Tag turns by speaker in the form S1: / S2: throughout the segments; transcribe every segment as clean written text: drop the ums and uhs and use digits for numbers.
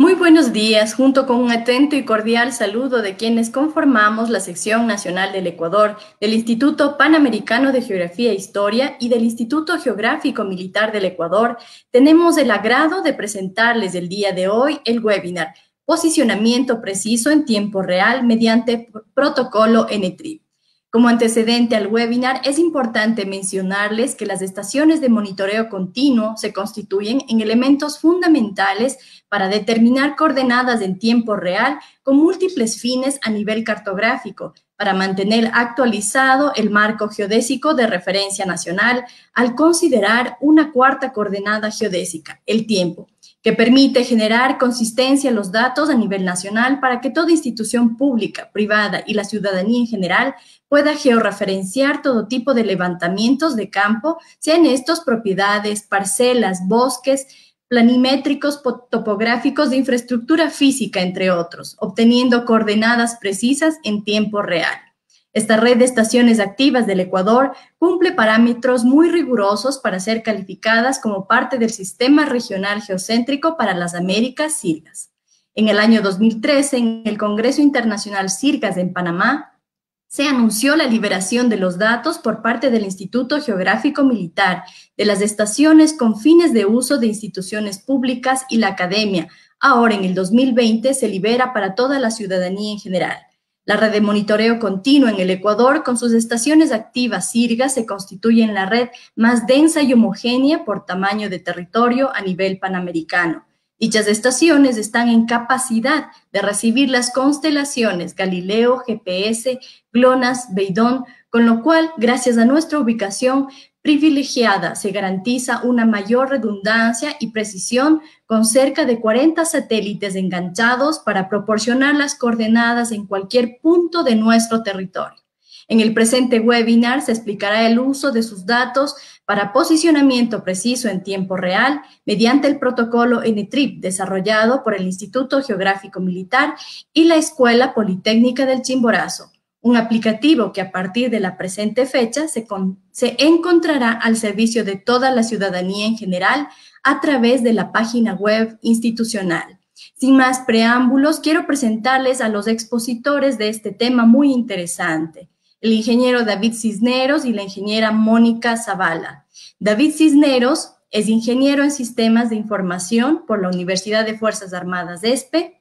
S1: Muy buenos días, junto con un atento y cordial saludo de quienes conformamos la sección nacional del Ecuador, del Instituto Panamericano de Geografía e Historia y del Instituto Geográfico Militar del Ecuador, tenemos el agrado de presentarles el día de hoy el webinar Posicionamiento preciso en tiempo real mediante protocolo NTRI. Como antecedente al webinar, es importante mencionarles que las estaciones de monitoreo continuo se constituyen en elementos fundamentales para determinar coordenadas en tiempo real con múltiples fines a nivel cartográfico, para mantener actualizado el marco geodésico de referencia nacional al considerar una cuarta coordenada geodésica, el tiempo, que permite generar consistencia en los datos a nivel nacional para que toda institución pública, privada y la ciudadanía en general pueda georreferenciar todo tipo de levantamientos de campo, sean estos propiedades, parcelas, bosques, planimétricos, topográficos de infraestructura física, entre otros, obteniendo coordenadas precisas en tiempo real. Esta red de estaciones activas del Ecuador cumple parámetros muy rigurosos para ser calificadas como parte del Sistema Regional Geocéntrico para las Américas, SIRGAS. En el año 2013, en el Congreso Internacional SIRGAS en Panamá, se anunció la liberación de los datos por parte del Instituto Geográfico Militar de las estaciones con fines de uso de instituciones públicas y la academia. Ahora, en el 2020, se libera para toda la ciudadanía en general. La red de monitoreo continuo en el Ecuador, con sus estaciones activas SIRGAS, se constituye en la red más densa y homogénea por tamaño de territorio a nivel panamericano. Dichas estaciones están en capacidad de recibir las constelaciones Galileo, GPS, GLONASS, Beidón, con lo cual, gracias a nuestra ubicación privilegiada, se garantiza una mayor redundancia y precisión con cerca de 40 satélites enganchados para proporcionar las coordenadas en cualquier punto de nuestro territorio. En el presente webinar se explicará el uso de sus datos para posicionamiento preciso en tiempo real mediante el protocolo NTRIP desarrollado por el Instituto Geográfico Militar y la Escuela Politécnica del Chimborazo, un aplicativo que a partir de la presente fecha se encontrará al servicio de toda la ciudadanía en general a través de la página web institucional. Sin más preámbulos, quiero presentarles a los expositores de este tema muy interesante, el ingeniero David Cisneros y la ingeniera Mónica Zavala. David Cisneros es ingeniero en Sistemas de Información por la Universidad de Fuerzas Armadas ESPE.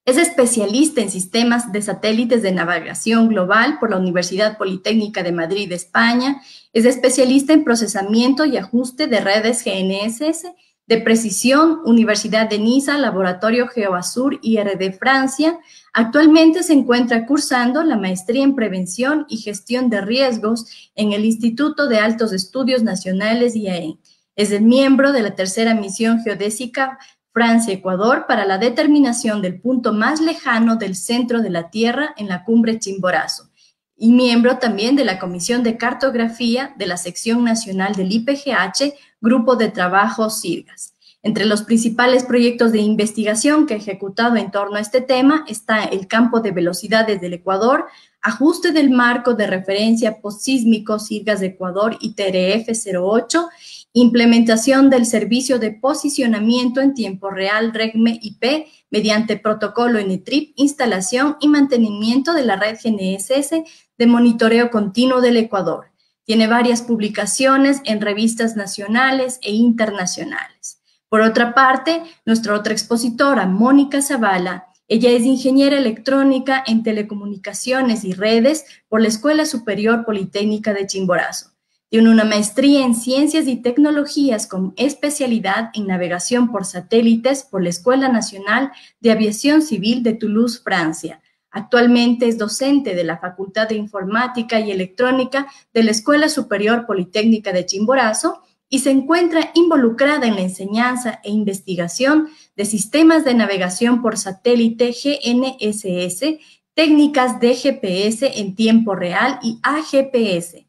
S1: Es especialista en sistemas de satélites de navegación global por la Universidad Politécnica de Madrid, España. Es especialista en procesamiento y ajuste de redes GNSS de precisión, Universidad de Niza, Laboratorio GeoAzur IRD Francia. Actualmente se encuentra cursando la maestría en Prevención y Gestión de Riesgos en el Instituto de Altos Estudios Nacionales IAE. Es el miembro de la tercera misión geodésica Francia-Ecuador para la determinación del punto más lejano del centro de la Tierra en la cumbre Chimborazo, y miembro también de la Comisión de Cartografía de la Sección Nacional del IPGH, Grupo de Trabajo SIRGAS. Entre los principales proyectos de investigación que ha ejecutado en torno a este tema está el campo de velocidades del Ecuador, ajuste del marco de referencia postsísmico SIRGAS de Ecuador ITRF 08, implementación del servicio de posicionamiento en tiempo real REGME-IP mediante protocolo NTRIP, instalación y mantenimiento de la red GNSS de monitoreo continuo del Ecuador. Tiene varias publicaciones en revistas nacionales e internacionales. Por otra parte, nuestra otra expositora, Mónica Zavala, ella es ingeniera electrónica en telecomunicaciones y redes por la Escuela Superior Politécnica de Chimborazo. Tiene una maestría en Ciencias y Tecnologías con especialidad en Navegación por Satélites por la Escuela Nacional de Aviación Civil de Toulouse, Francia. Actualmente es docente de la Facultad de Informática y Electrónica de la Escuela Superior Politécnica de Chimborazo y se encuentra involucrada en la enseñanza e investigación de sistemas de navegación por satélite GNSS, técnicas de GPS en tiempo real y AGPS,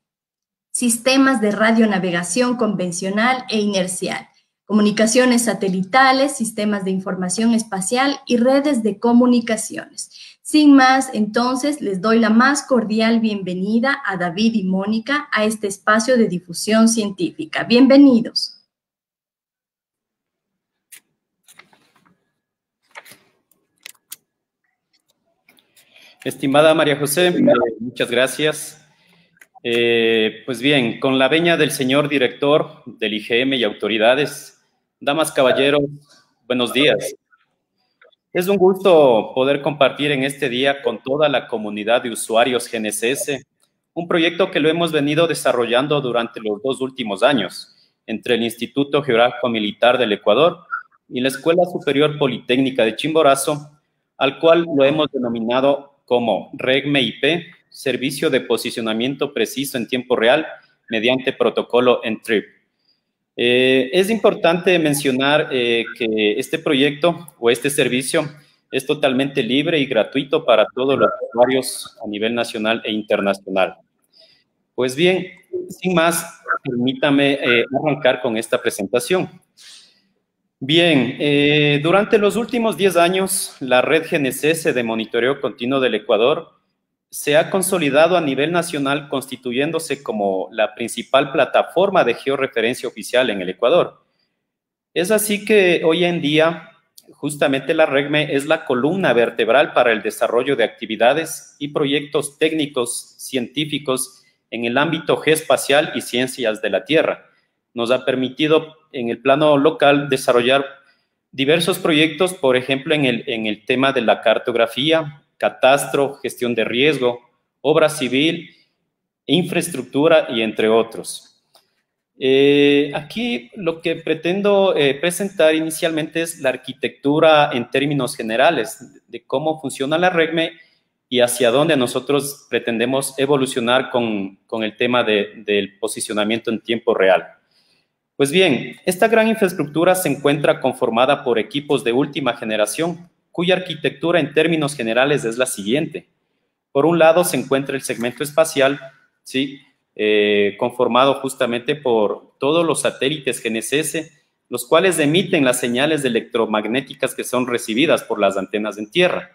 S1: sistemas de radionavegación convencional e inercial, comunicaciones satelitales, sistemas de información espacial y redes de comunicaciones. Sin más, entonces, les doy la más cordial bienvenida a David y Mónica a este espacio de difusión científica. Bienvenidos.
S2: Estimada María José, muchas gracias. Pues bien, con la venia del señor director del IGM y autoridades, damas, caballeros, buenos días. Es un gusto poder compartir en este día con toda la comunidad de usuarios GNSS un proyecto que lo hemos venido desarrollando durante los 2 últimos años entre el Instituto Geográfico Militar del Ecuador y la Escuela Superior Politécnica de Chimborazo, al cual lo hemos denominado como REGME-IP, Servicio de Posicionamiento Preciso en Tiempo Real mediante protocolo NTRIP. Es importante mencionar que este proyecto o este servicio es totalmente libre y gratuito para todos los usuarios a nivel nacional e internacional. Pues bien, sin más, permítame arrancar con esta presentación. Bien, durante los últimos 10 años, la red GNSS de monitoreo continuo del Ecuador se ha consolidado a nivel nacional, constituyéndose como la principal plataforma de georreferencia oficial en el Ecuador. Es así que hoy en día, justamente la REGME es la columna vertebral para el desarrollo de actividades y proyectos técnicos, científicos en el ámbito geoespacial y ciencias de la Tierra. Nos ha permitido en el plano local desarrollar diversos proyectos, por ejemplo, en el tema de la cartografía, catastro, gestión de riesgo, obra civil, infraestructura y entre otros. Aquí lo que pretendo presentar inicialmente es la arquitectura en términos generales de cómo funciona la REGME y hacia dónde nosotros pretendemos evolucionar con el tema del posicionamiento en tiempo real. Pues bien, esta gran infraestructura se encuentra conformada por equipos de última generación, cuya arquitectura en términos generales es la siguiente. Por un lado se encuentra el segmento espacial, ¿sí? Conformado justamente por todos los satélites GNSS, los cuales emiten las señales electromagnéticas que son recibidas por las antenas en tierra.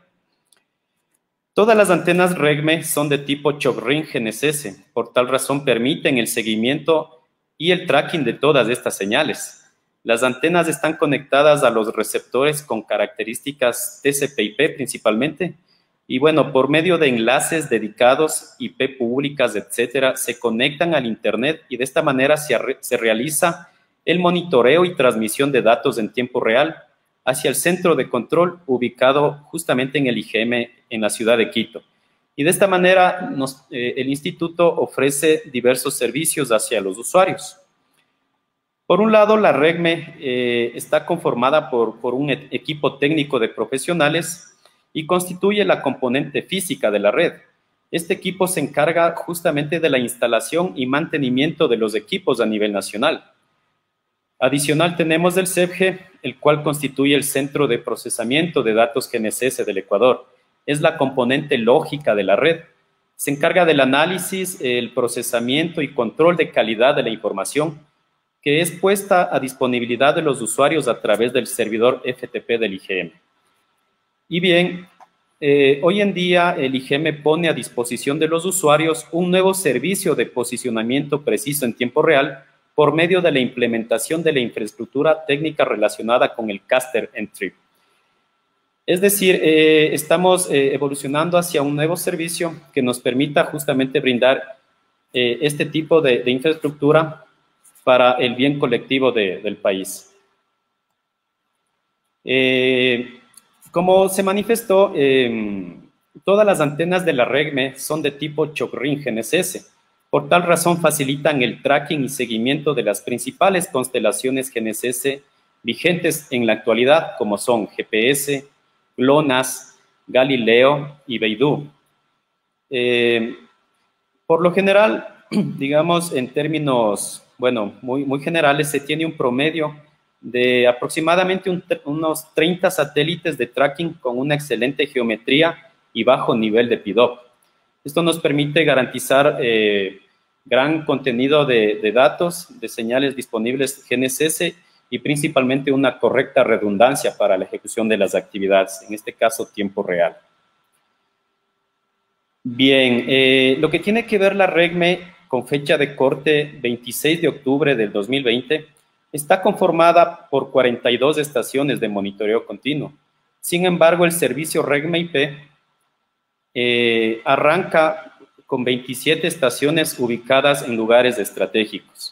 S2: Todas las antenas REGME son de tipo Chokrin GNSS, por tal razón permiten el seguimiento y el tracking de todas estas señales. Las antenas están conectadas a los receptores con características TCP/IP principalmente, y bueno, por medio de enlaces dedicados, IP públicas, etcétera, se conectan al Internet y de esta manera se realiza el monitoreo y transmisión de datos en tiempo real hacia el centro de control ubicado justamente en el IGM en la ciudad de Quito. Y de esta manera el instituto ofrece diversos servicios hacia los usuarios. Por un lado, la REGME está conformada por un equipo técnico de profesionales y constituye la componente física de la red. Este equipo se encarga justamente de la instalación y mantenimiento de los equipos a nivel nacional. Adicional tenemos el CEPGE, el cual constituye el Centro de Procesamiento de Datos GNSS del Ecuador. Es la componente lógica de la red. Se encarga del análisis, el procesamiento y control de calidad de la información que es puesta a disponibilidad de los usuarios a través del servidor FTP del IGM. Y bien, hoy en día el IGM pone a disposición de los usuarios un nuevo servicio de posicionamiento preciso en tiempo real por medio de la implementación de la infraestructura técnica relacionada con el caster NTRIP. Es decir, estamos evolucionando hacia un nuevo servicio que nos permita justamente brindar este tipo de infraestructura para el bien colectivo del país. Como se manifestó, todas las antenas de la REGME son de tipo Chokrin GNSS. Por tal razón facilitan el tracking y seguimiento de las principales constelaciones GNSS vigentes en la actualidad, como son GPS, GLONASS, Galileo y Beidou. Por lo general, digamos, en términos, bueno, muy generales, se tiene un promedio de aproximadamente unos 30 satélites de tracking con una excelente geometría y bajo nivel de PIDOP. Esto nos permite garantizar gran contenido de datos, de señales disponibles GNSS y principalmente una correcta redundancia para la ejecución de las actividades, en este caso tiempo real. Bien, lo que tiene que ver la REGME con fecha de corte 26 de octubre del 2020 está conformada por 42 estaciones de monitoreo continuo. Sin embargo, el servicio REGME-IP arranca con 27 estaciones ubicadas en lugares estratégicos.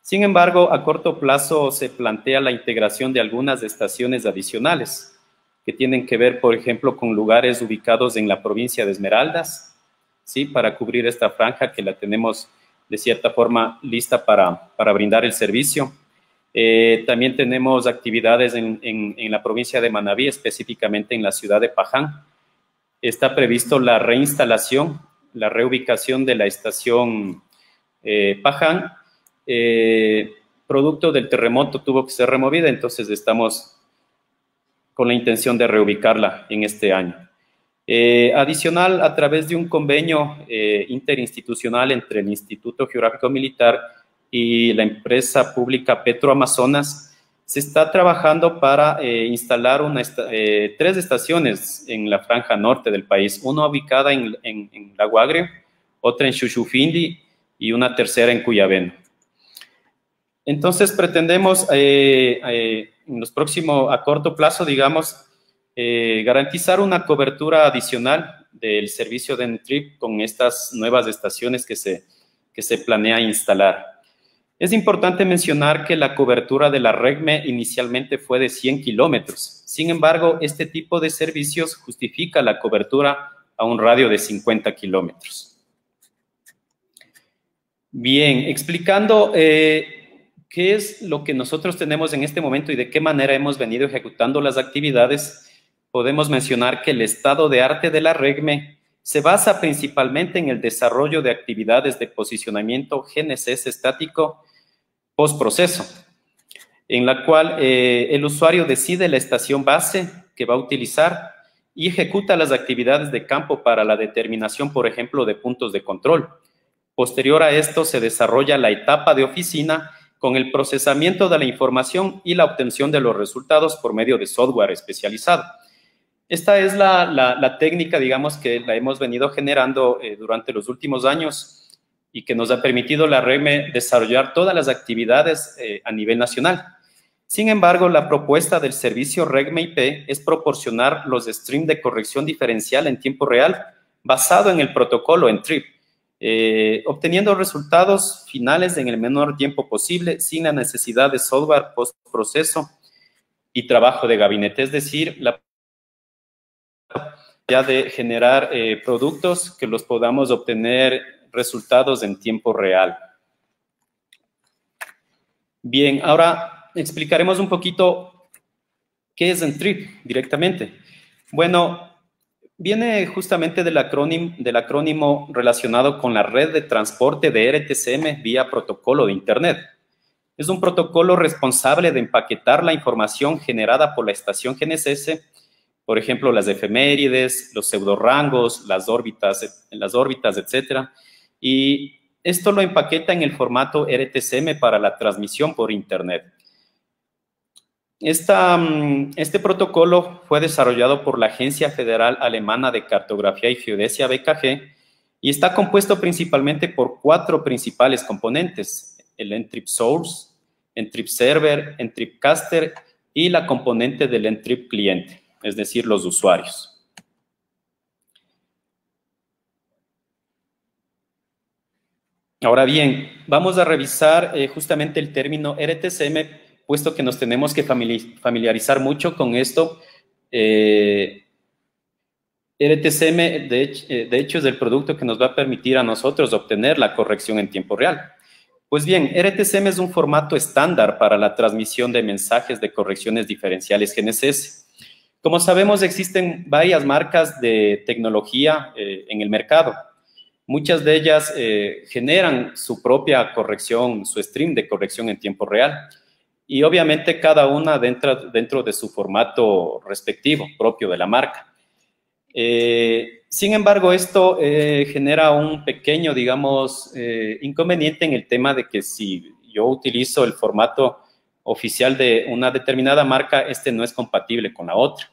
S2: Sin embargo, a corto plazo se plantea la integración de algunas estaciones adicionales que tienen que ver, por ejemplo, con lugares ubicados en la provincia de Esmeraldas, ¿sí? Para cubrir esta franja que la tenemos de cierta forma lista para brindar el servicio. También tenemos actividades en la provincia de Manabí, específicamente en la ciudad de Paján. Está previsto la reinstalación, la reubicación de la estación Paján. Producto del terremoto tuvo que ser removida, entonces estamos con la intención de reubicarla en este año. Adicional, a través de un convenio interinstitucional entre el Instituto Geográfico Militar y la empresa pública Petroamazonas, se está trabajando para instalar 3 estaciones en la franja norte del país, una ubicada en La Guagre, otra en Xuxufindi y una tercera en Cuyabeno. Entonces, pretendemos en los próximos, a corto plazo, digamos, garantizar una cobertura adicional del servicio de ENTRIP con estas nuevas estaciones que se planea instalar. Es importante mencionar que la cobertura de la REGME inicialmente fue de 100 kilómetros. Sin embargo, este tipo de servicios justifica la cobertura a un radio de 50 kilómetros. Bien, explicando qué es lo que nosotros tenemos en este momento y de qué manera hemos venido ejecutando las actividades, podemos mencionar que el estado de arte de la REGME se basa principalmente en el desarrollo de actividades de posicionamiento GNSS estático postproceso, en la cual el usuario decide la estación base que va a utilizar y ejecuta las actividades de campo para la determinación, por ejemplo, de puntos de control. Posterior a esto se desarrolla la etapa de oficina con el procesamiento de la información y la obtención de los resultados por medio de software especializado. Esta es la técnica, digamos, que la hemos venido generando durante los últimos años y que nos ha permitido la REGME desarrollar todas las actividades a nivel nacional. Sin embargo, la propuesta del servicio REGME IP es proporcionar los streams de corrección diferencial en tiempo real basado en el protocolo ENTRIP, obteniendo resultados finales en el menor tiempo posible sin la necesidad de software postproceso y trabajo de gabinete, es decir, la ya de generar productos que los podamos obtener resultados en tiempo real. Bien, ahora explicaremos un poquito qué es ENTRIP directamente. Bueno, viene justamente del acrónimo relacionado con la red de transporte de RTCM vía protocolo de Internet. Es un protocolo responsable de empaquetar la información generada por la estación GNSS, por ejemplo, las efemérides, los pseudorangos, las órbitas, etcétera. Y esto lo empaqueta en el formato RTCM para la transmisión por Internet. Este protocolo fue desarrollado por la Agencia Federal Alemana de Cartografía y Geodesia, BKG, y está compuesto principalmente por 4 principales componentes: el ENTRIP Source, ENTRIP Server, ENTRIP Caster y la componente del ENTRIP Cliente, es decir, los usuarios. Ahora bien, vamos a revisar justamente el término RTCM, puesto que nos tenemos que familiarizar mucho con esto. RTCM, de hecho, es el producto que nos va a permitir a nosotros obtener la corrección en tiempo real. Pues bien, RTCM es un formato estándar para la transmisión de mensajes de correcciones diferenciales GNSS. Como sabemos, existen varias marcas de tecnología en el mercado. Muchas de ellas generan su propia corrección, su stream de corrección en tiempo real. Y obviamente cada una dentro de su formato respectivo, propio de la marca. Sin embargo, esto genera un pequeño, digamos, inconveniente en el tema de que si yo utilizo el formato oficial de una determinada marca, este no es compatible con la otra.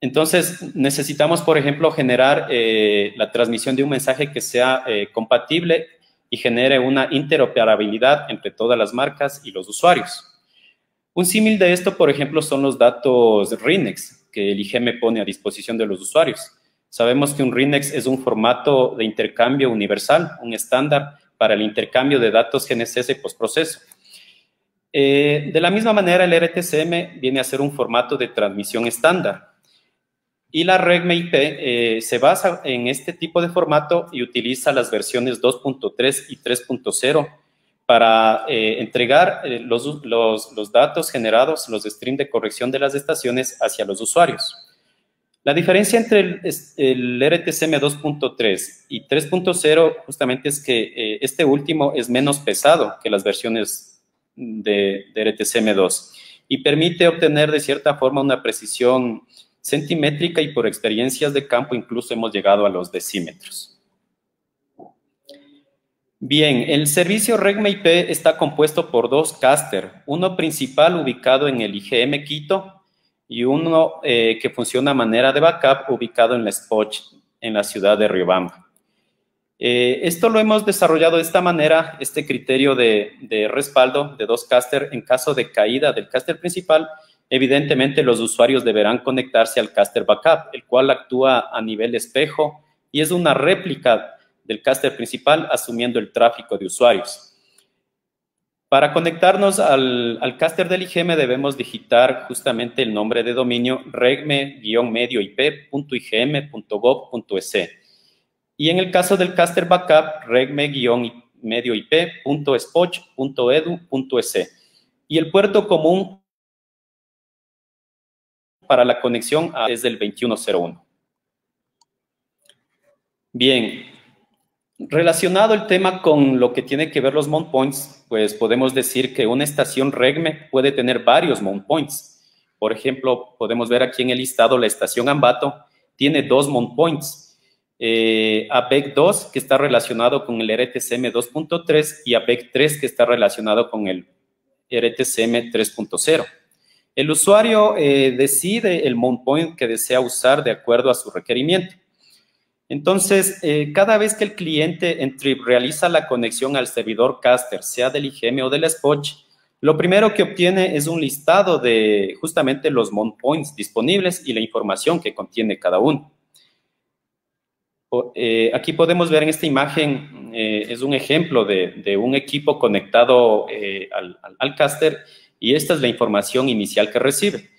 S2: Entonces, necesitamos, por ejemplo, generar la transmisión de un mensaje que sea compatible y genere una interoperabilidad entre todas las marcas y los usuarios. Un símil de esto, por ejemplo, son los datos RINEX que el IGM pone a disposición de los usuarios. Sabemos que un RINEX es un formato de intercambio universal, un estándar para el intercambio de datos GNSS y postproceso. De la misma manera, el RTCM viene a ser un formato de transmisión estándar. Y la REGME-IP se basa en este tipo de formato y utiliza las versiones 2.3 y 3.0 para entregar los datos generados, los streams de corrección de las estaciones hacia los usuarios. La diferencia entre el RTCM 2.3 y 3.0 justamente es que este último es menos pesado que las versiones de RTCM 2 y permite obtener de cierta forma una precisión centimétrica y por experiencias de campo incluso hemos llegado a los decímetros. Bien, el servicio REGME-IP está compuesto por dos clústeres, uno principal ubicado en el IGM Quito y uno que funciona a manera de backup ubicado en la SPOCH, en la ciudad de Riobamba. Esto lo hemos desarrollado de esta manera, este criterio de respaldo de dos clústeres. En caso de caída del clúster principal, evidentemente los usuarios deberán conectarse al clúster backup, el cual actúa a nivel espejo y es una réplica del clúster principal asumiendo el tráfico de usuarios. Para conectarnos al clúster del IGM debemos digitar justamente el nombre de dominio regme-medioip.igm.gov.es. Y en el caso del clúster backup, regme-medioip.spoch.edu.es. Y el puerto común para la conexión es del 2101. Bien, relacionado el tema con lo que tiene que ver los mount points, pues podemos decir que una estación REGME puede tener varios mount points. Por ejemplo, podemos ver aquí en el listado la estación Ambato tiene dos mount points. APEC 2 que está relacionado con el RTCM 2.3 y APEC 3 que está relacionado con el RTCM 3.0. El usuario decide el mount point que desea usar de acuerdo a su requerimiento. Entonces, cada vez que el cliente en Trip realiza la conexión al servidor caster, sea del IGM o de la SPOCH, lo primero que obtiene es un listado de justamente los mount points disponibles y la información que contiene cada uno. Aquí podemos ver en esta imagen, es un ejemplo de un equipo conectado al caster y esta es la información inicial que recibe.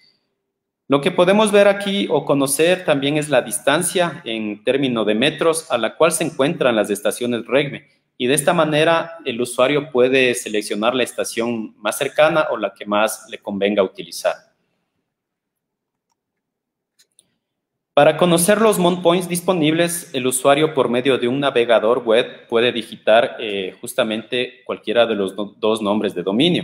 S2: Lo que podemos ver aquí o conocer también es la distancia en términos de metros a la cual se encuentran las estaciones REGME y de esta manera el usuario puede seleccionar la estación más cercana o la que más le convenga utilizar. Para conocer los mount points disponibles, el usuario por medio de un navegador web puede digitar justamente cualquiera de los dos nombres de dominio.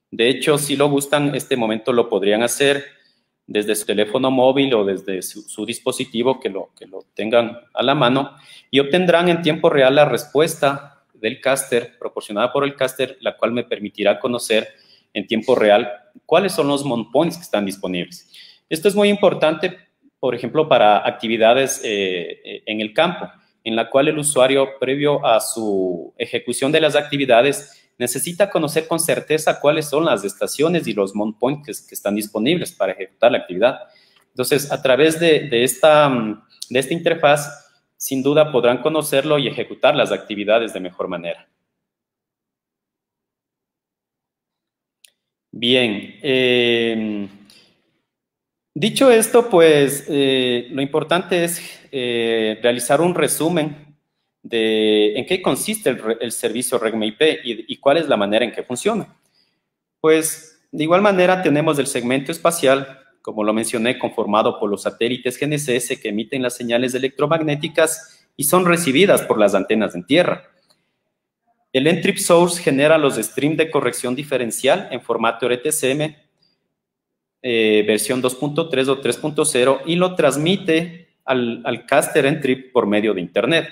S2: De hecho, si lo gustan, en este momento lo podrían hacer desde su teléfono móvil o desde su dispositivo que lo tengan a la mano y obtendrán en tiempo real la respuesta del caster, proporcionada por el caster, la cual me permitirá conocer en tiempo real cuáles son los mount points que están disponibles. Esto es muy importante, por ejemplo, para actividades en el campo, en la cual el usuario, previo a su ejecución de las actividades, necesita conocer con certeza cuáles son las estaciones y los mount points que están disponibles para ejecutar la actividad. Entonces, a través de esta interfaz, sin duda podrán conocerlo y ejecutar las actividades de mejor manera. Bien, dicho esto, pues lo importante es realizar un resumen de en qué consiste el servicio REGME-IP y cuál es la manera en que funciona. Pues, de igual manera, tenemos el segmento espacial, como lo mencioné, conformado por los satélites GNSS que emiten las señales electromagnéticas y son recibidas por las antenas en tierra. El Entrip Source genera los streams de corrección diferencial en formato RTCM, versión 2.3 o 3.0, y lo transmite al caster Entrip por medio de Internet.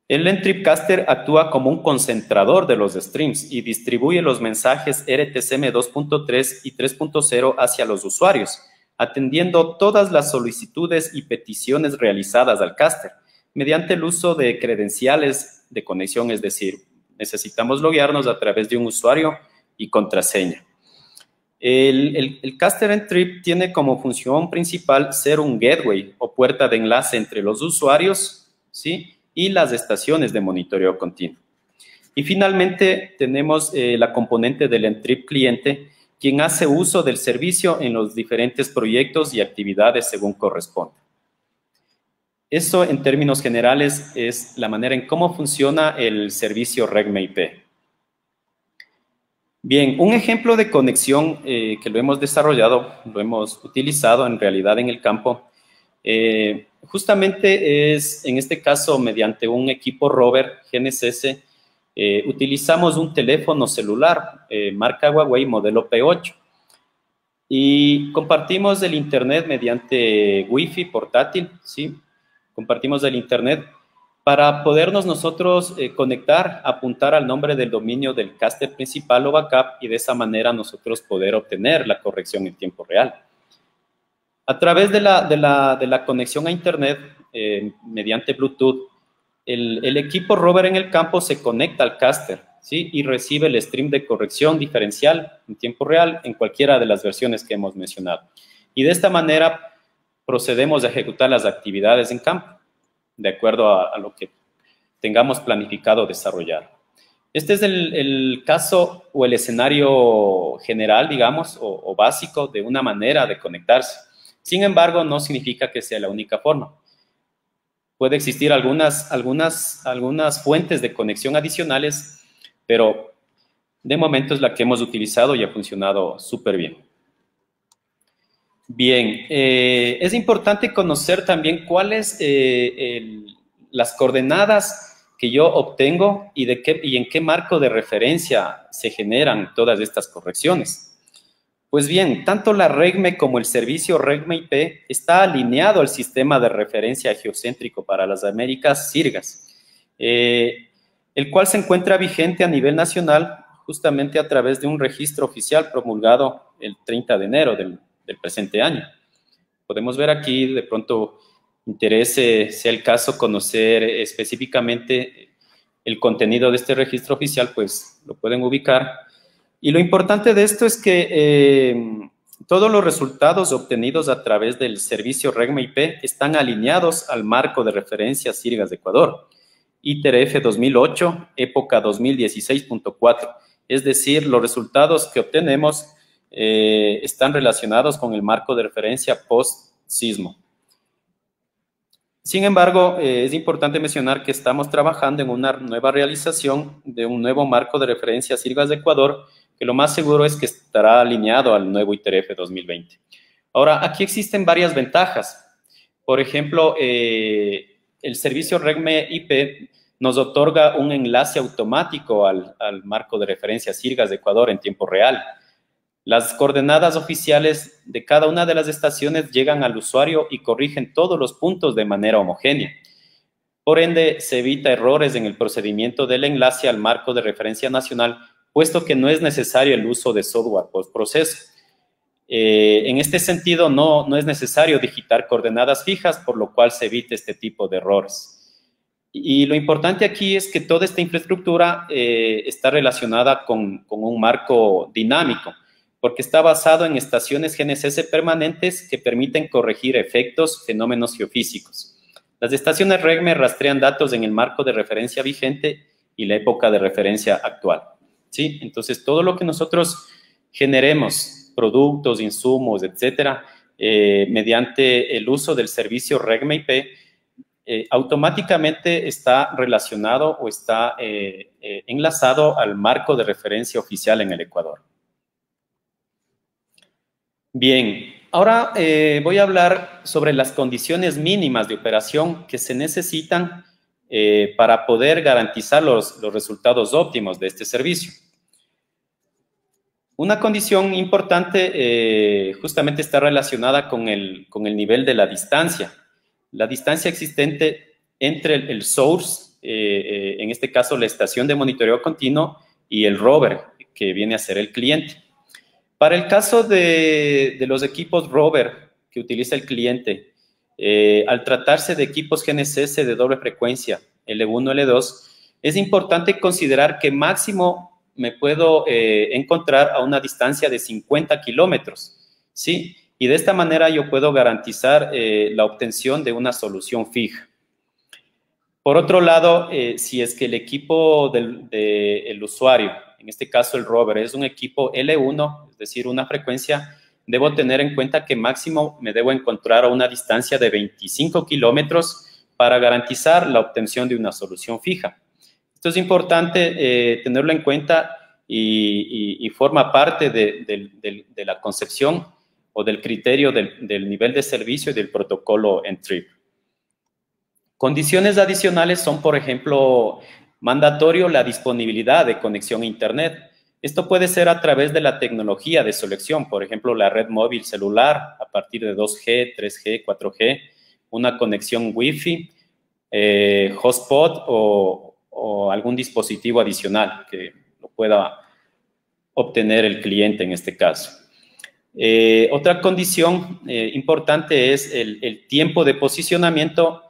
S2: El Entrip Caster actúa como un concentrador de los streams y distribuye los mensajes RTCM 2.3 y 3.0 hacia los usuarios, atendiendo todas las solicitudes y peticiones realizadas al caster, mediante el uso de credenciales de conexión, es decir, necesitamos loguearnos a través de un usuario y contraseña. El Caster and Trip tiene como función principal ser un gateway o puerta de enlace entre los usuarios, ¿sí?, y las estaciones de monitoreo continuo. Y finalmente tenemos la componente del Entrip cliente, quien hace uso del servicio en los diferentes proyectos y actividades según corresponda. Eso, en términos generales, es la manera en cómo funciona el servicio REGME-IP. Bien, un ejemplo de conexión que lo hemos desarrollado, lo hemos utilizado en realidad en el campo, justamente es, en este caso, mediante un equipo rover GNSS, utilizamos un teléfono celular marca Huawei modelo P8 y compartimos el internet mediante Wi-Fi portátil, ¿sí? Compartimos el internet para podernos nosotros conectar, apuntar al nombre del dominio del caster principal o backup y de esa manera nosotros poder obtener la corrección en tiempo real. A través de la conexión a internet mediante Bluetooth, el equipo rover en el campo se conecta al caster, ¿sí?, y recibe el stream de corrección diferencial en tiempo real en cualquiera de las versiones que hemos mencionado. Y de esta manera procedemos a ejecutar las actividades en campo, de acuerdo a lo que tengamos planificado desarrollar. Este es el caso o el escenario general, digamos, o básico de una manera de conectarse. Sin embargo, no significa que sea la única forma. Puede existir algunas fuentes de conexión adicionales, pero de momento es la que hemos utilizado y ha funcionado súper bien. Bien, es importante conocer también cuáles las coordenadas que yo obtengo y en qué marco de referencia se generan todas estas correcciones. Pues bien, tanto la REGME como el servicio REGME-IP está alineado al sistema de referencia geocéntrico para las Américas, SIRGAS, el cual se encuentra vigente a nivel nacional justamente a través de un registro oficial promulgado el 30 de enero del presente año. Podemos ver aquí, de pronto interese, sea el caso, conocer específicamente el contenido de este registro oficial, pues lo pueden ubicar. Y lo importante de esto es que todos los resultados obtenidos a través del servicio REGME-IP están alineados al marco de referencia SIRGAS de Ecuador, ITRF 2008, época 2016.4. Es decir, los resultados que obtenemos están relacionados con el marco de referencia post-sismo. Sin embargo, es importante mencionar que estamos trabajando en una nueva realización de un nuevo marco de referencia SIRGAS de Ecuador, que lo más seguro es que estará alineado al nuevo ITRF 2020. Ahora, aquí existen varias ventajas. Por ejemplo, el servicio REGME-IP nos otorga un enlace automático al marco de referencia SIRGAS de Ecuador en tiempo real. Las coordenadas oficiales de cada una de las estaciones llegan al usuario y corrigen todos los puntos de manera homogénea. Por ende, se evita errores en el procedimiento del enlace al marco de referencia nacional, puesto que no es necesario el uso de software postproceso. En este sentido, no es necesario digitar coordenadas fijas, por lo cual se evita este tipo de errores. Y lo importante aquí es que toda esta infraestructura está relacionada con un marco dinámico, porque está basado en estaciones GNSS permanentes que permiten corregir efectos, fenómenos geofísicos. Las estaciones REGME rastrean datos en el marco de referencia vigente y la época de referencia actual, ¿sí? Entonces, todo lo que nosotros generemos, productos, insumos, etcétera, mediante el uso del servicio REGME-IP, automáticamente está relacionado o está enlazado al marco de referencia oficial en el Ecuador. Bien, ahora voy a hablar sobre las condiciones mínimas de operación que se necesitan para poder garantizar los resultados óptimos de este servicio. Una condición importante justamente está relacionada con el nivel de la distancia. La distancia existente entre el source, en este caso la estación de monitoreo continuo, y el rover, que viene a ser el cliente. Para el caso de los equipos rover que utiliza el cliente, al tratarse de equipos GNSS de doble frecuencia, L1, L2, es importante considerar que máximo me puedo encontrar a una distancia de 50 kilómetros, ¿sí? Y de esta manera yo puedo garantizar la obtención de una solución fija. Por otro lado, si es que el equipo del usuario, en este caso el rover, es un equipo L1, es decir, una frecuencia, debo tener en cuenta que máximo me debo encontrar a una distancia de 25 kilómetros para garantizar la obtención de una solución fija. Esto es importante tenerlo en cuenta y forma parte de la concepción o del criterio del nivel de servicio y del protocolo NTRIP. Condiciones adicionales son, por ejemplo, mandatorio la disponibilidad de conexión a Internet. Esto puede ser a través de la tecnología de selección, por ejemplo, la red móvil celular a partir de 2G, 3G, 4G, una conexión Wi-Fi, hotspot o algún dispositivo adicional que lo pueda obtener el cliente en este caso. Otra condición importante es el tiempo de posicionamiento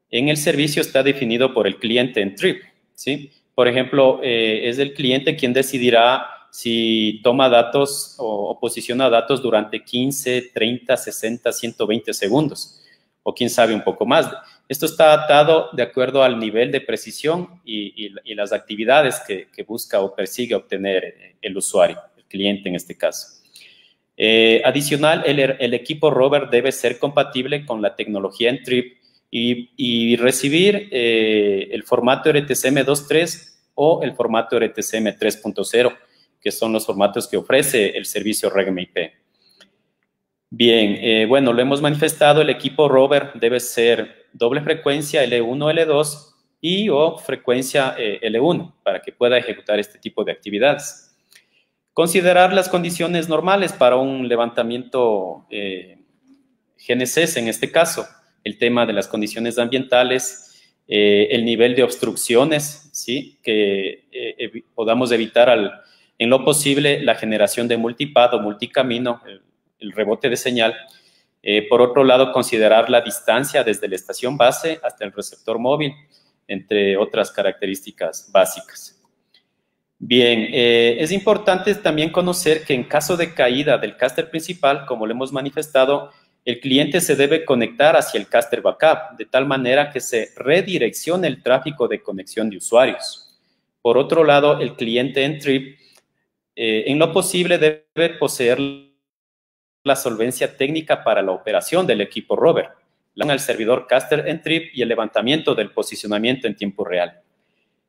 S2: en el servicio está definido por el cliente en TRIP, ¿sí? Por ejemplo, es el cliente quien decidirá si toma datos o posiciona datos durante 15, 30, 60, 120 segundos, o quién sabe un poco más. Esto está atado de acuerdo al nivel de precisión y las actividades que busca o persigue obtener el usuario, el cliente en este caso. Adicional, el equipo rover debe ser compatible con la tecnología en TRIP y recibir el formato RTCM 2.3 o el formato RTCM 3.0, que son los formatos que ofrece el servicio RegmeIP. Bien, bueno, lo hemos manifestado, el equipo rover debe ser doble frecuencia L1, L2 y o frecuencia L1 para que pueda ejecutar este tipo de actividades. Considerar las condiciones normales para un levantamiento GNSS en este caso, el tema de las condiciones ambientales, el nivel de obstrucciones, ¿sí? Que podamos evitar en lo posible la generación de multipad o multicamino, el rebote de señal. Por otro lado, considerar la distancia desde la estación base hasta el receptor móvil, entre otras características básicas. Bien, es importante también conocer que en caso de caída del caster principal, como lo hemos manifestado, el cliente se debe conectar hacia el caster backup, de tal manera que se redireccione el tráfico de conexión de usuarios. Por otro lado, el cliente en TRIP, en lo posible, debe poseer la solvencia técnica para la operación del equipo rover, al servidor caster en TRIP y el levantamiento del posicionamiento en tiempo real.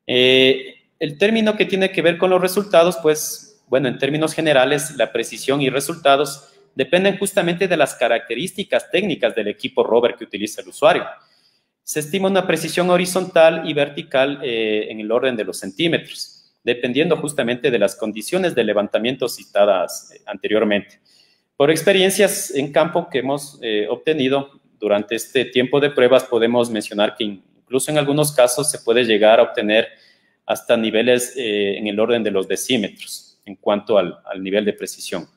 S2: El término que tiene que ver con los resultados, pues, bueno, en términos generales, la precisión y resultados dependen justamente de las características técnicas del equipo rover que utiliza el usuario. Se estima una precisión horizontal y vertical en el orden de los centímetros, dependiendo justamente de las condiciones de levantamiento citadas anteriormente. Por experiencias en campo que hemos obtenido durante este tiempo de pruebas, podemos mencionar que incluso en algunos casos se puede llegar a obtener hasta niveles en el orden de los decímetros en cuanto al nivel de precisión.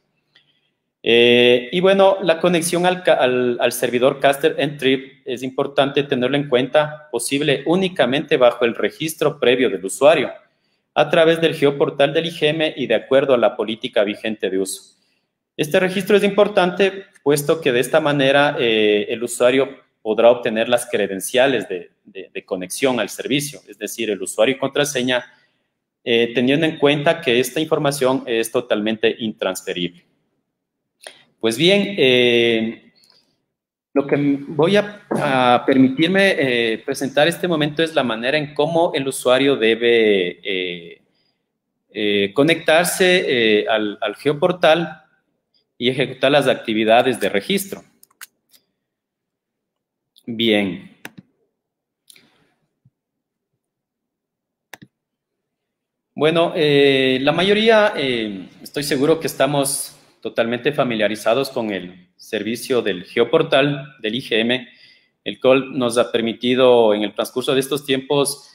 S2: Y bueno, la conexión al servidor caster en TRIP es importante tenerlo en cuenta, posible únicamente bajo el registro previo del usuario, a través del geoportal del IGM y de acuerdo a la política vigente de uso. Este registro es importante, puesto que de esta manera el usuario podrá obtener las credenciales de conexión al servicio, es decir, el usuario y contraseña, teniendo en cuenta que esta información es totalmente intransferible. Pues bien, lo que voy a permitirme presentar este momento es la manera en cómo el usuario debe conectarse al geoportal y ejecutar las actividades de registro. Bien. Bueno, la mayoría, estoy seguro que estamos totalmente familiarizados con el servicio del geoportal del IGM, el cual nos ha permitido en el transcurso de estos tiempos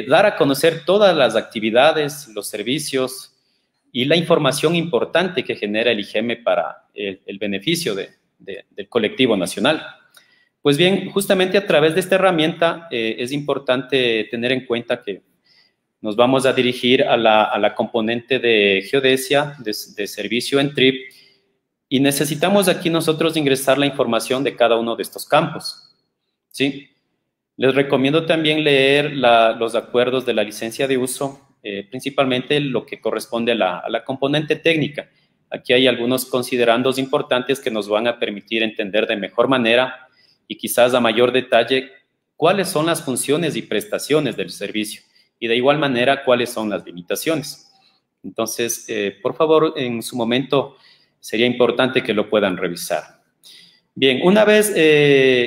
S2: dar a conocer todas las actividades, los servicios y la información importante que genera el IGM para el beneficio del colectivo nacional. Pues bien, justamente a través de esta herramienta es importante tener en cuenta que nos vamos a dirigir a la componente de geodesia, de servicio en TRIP, y necesitamos aquí nosotros ingresar la información de cada uno de estos campos, ¿sí? Les recomiendo también leer los acuerdos de la licencia de uso, principalmente lo que corresponde a la componente técnica. Aquí hay algunos considerandos importantes que nos van a permitir entender de mejor manera y quizás a mayor detalle cuáles son las funciones y prestaciones del servicio y de igual manera cuáles son las limitaciones. Entonces, por favor, en su momento sería importante que lo puedan revisar. Bien, una vez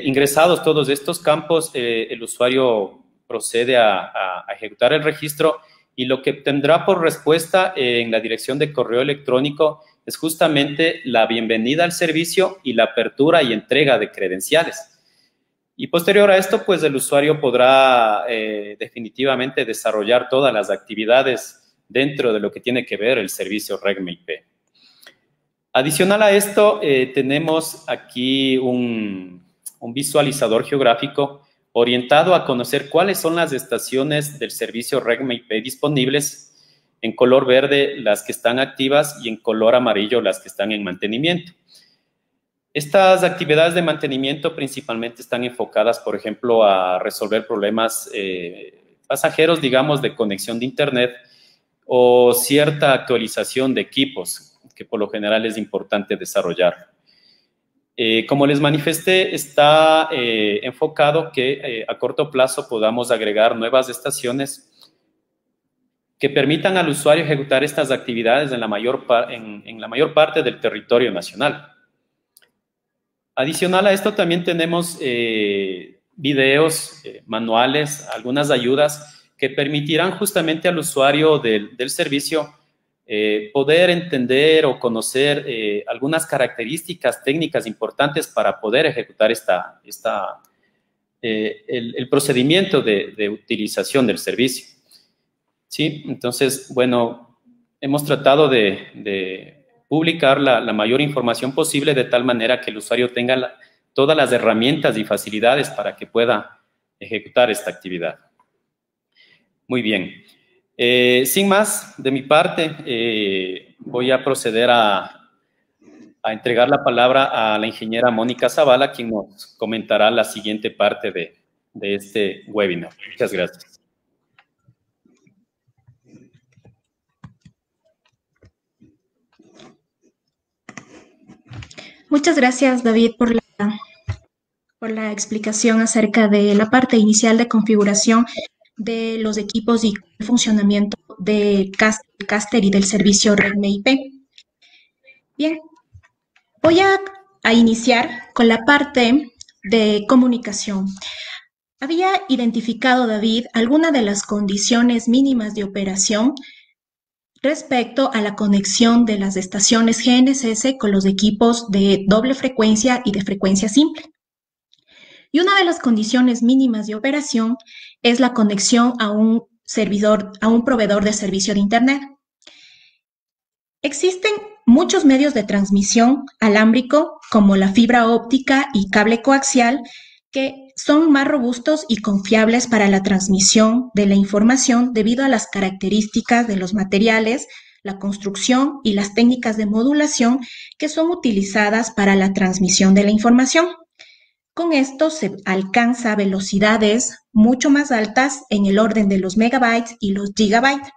S2: ingresados todos estos campos, el usuario procede a ejecutar el registro y lo que tendrá por respuesta en la dirección de correo electrónico es justamente la bienvenida al servicio y la apertura y entrega de credenciales. Y posterior a esto, pues el usuario podrá definitivamente desarrollar todas las actividades dentro de lo que tiene que ver el servicio REGME-IP. Adicional a esto, tenemos aquí un visualizador geográfico orientado a conocer cuáles son las estaciones del servicio REGME-IP disponibles, en color verde las que están activas y en color amarillo las que están en mantenimiento. Estas actividades de mantenimiento principalmente están enfocadas, por ejemplo, a resolver problemas pasajeros, digamos, de conexión de Internet o cierta actualización de equipos, que por lo general es importante desarrollar. Como les manifesté, está enfocado que a corto plazo podamos agregar nuevas estaciones que permitan al usuario ejecutar estas actividades en la mayor parte del territorio nacional. Adicional a esto también tenemos videos, manuales, algunas ayudas que permitirán justamente al usuario del servicio poder entender o conocer algunas características técnicas importantes para poder ejecutar el procedimiento de utilización del servicio. ¿Sí? Entonces, bueno, hemos tratado de publicar la mayor información posible de tal manera que el usuario tenga todas las herramientas y facilidades para que pueda ejecutar esta actividad. Muy bien. Sin más, de mi parte, voy a proceder a entregar la palabra a la ingeniera Mónica Zavala, quien nos comentará la siguiente parte de este webinar. Muchas gracias.
S3: Muchas gracias, David, por la explicación acerca de la parte inicial de configuración de los equipos y el funcionamiento del caster y del servicio REGME-IP. Bien, voy a iniciar con la parte de comunicación. Había identificado, David, algunas de las condiciones mínimas de operación respecto a la conexión de las estaciones GNSS con los equipos de doble frecuencia y de frecuencia simple. Y una de las condiciones mínimas de operación es la conexión a un proveedor de servicio de Internet. Existen muchos medios de transmisión alámbrico, como la fibra óptica y cable coaxial, que son más robustos y confiables para la transmisión de la información debido a las características de los materiales, la construcción y las técnicas de modulación que son utilizadas para la transmisión de la información. Con esto se alcanza velocidades mucho más altas en el orden de los megabytes y los gigabytes.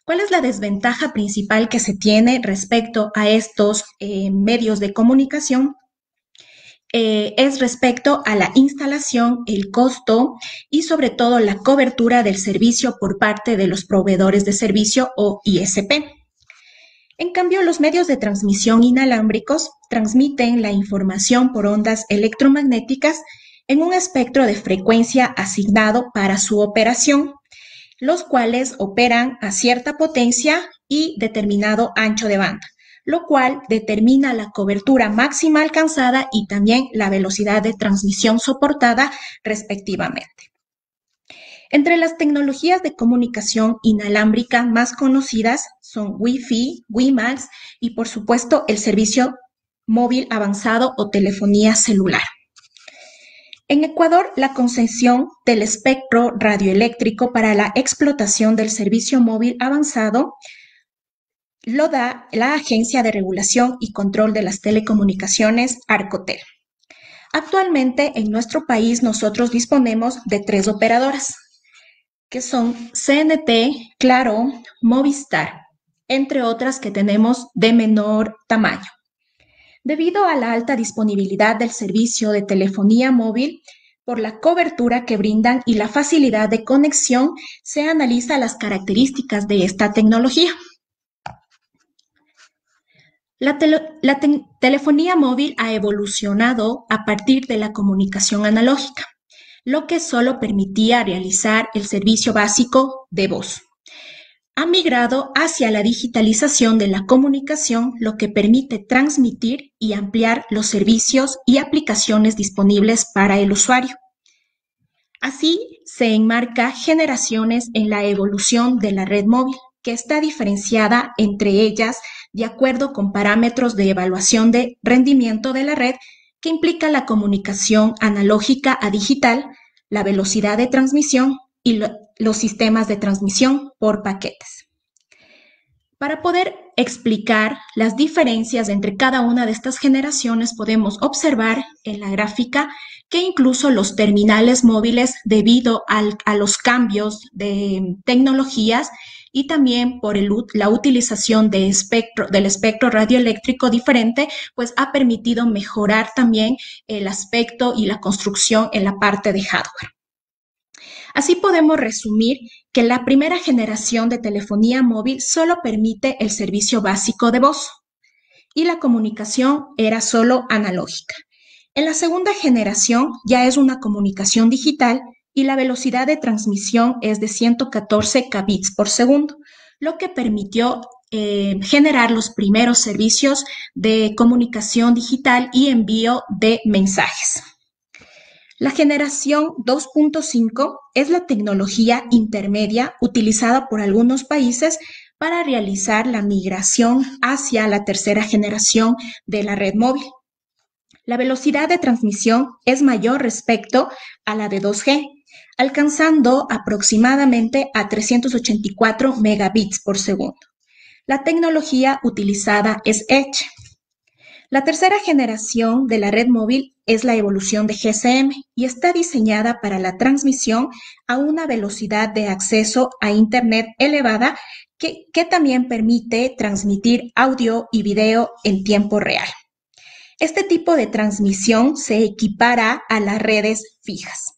S3: ¿Cuál es la desventaja principal que se tiene respecto a estos medios de comunicación? Es respecto a la instalación, el costo y sobre todo la cobertura del servicio por parte de los proveedores de servicio o ISP. En cambio, los medios de transmisión inalámbricos transmiten la información por ondas electromagnéticas en un espectro de frecuencia asignado para su operación, los cuales operan a cierta potencia y determinado ancho de banda, lo cual determina la cobertura máxima alcanzada y también la velocidad de transmisión soportada respectivamente. Entre las tecnologías de comunicación inalámbrica más conocidas son Wi-Fi, WiMAX y, por supuesto, el servicio móvil avanzado o telefonía celular. En Ecuador, la concesión del espectro radioeléctrico para la explotación del servicio móvil avanzado lo da la Agencia de Regulación y Control de las Telecomunicaciones, Arcotel. Actualmente, en nuestro país, nosotros disponemos de 3 operadoras, que son CNT, Claro, Movistar, entre otras que tenemos de menor tamaño. Debido a la alta disponibilidad del servicio de telefonía móvil, por la cobertura que brindan y la facilidad de conexión, se analiza las características de esta tecnología. La telefonía móvil ha evolucionado a partir de la comunicación analógica, lo que solo permitía realizar el servicio básico de voz. Ha migrado hacia la digitalización de la comunicación, lo que permite transmitir y ampliar los servicios y aplicaciones disponibles para el usuario. Así se enmarca generaciones en la evolución de la red móvil, que está diferenciada entre ellas de acuerdo con parámetros de evaluación de rendimiento de la red, que implica la comunicación analógica a digital, la velocidad de transmisión y los sistemas de transmisión por paquetes. Para poder explicar las diferencias entre cada una de estas generaciones, podemos observar en la gráfica que incluso los terminales móviles, debido a los cambios de tecnologías y también por la utilización del espectro radioeléctrico diferente, pues ha permitido mejorar también el aspecto y la construcción en la parte de hardware. Así podemos resumir que la primera generación de telefonía móvil solo permite el servicio básico de voz y la comunicación era solo analógica. En la segunda generación ya es una comunicación digital y la velocidad de transmisión es de 114 kbps por segundo, lo que permitió generar los primeros servicios de comunicación digital y envío de mensajes. La generación 2.5 es la tecnología intermedia utilizada por algunos países para realizar la migración hacia la tercera generación de la red móvil. La velocidad de transmisión es mayor respecto a la de 2G, alcanzando aproximadamente a 384 megabits por segundo. La tecnología utilizada es Edge. La tercera generación de la red móvil es la evolución de GSM y está diseñada para la transmisión a una velocidad de acceso a Internet elevada que también permite transmitir audio y video en tiempo real. Este tipo de transmisión se equipara a las redes fijas.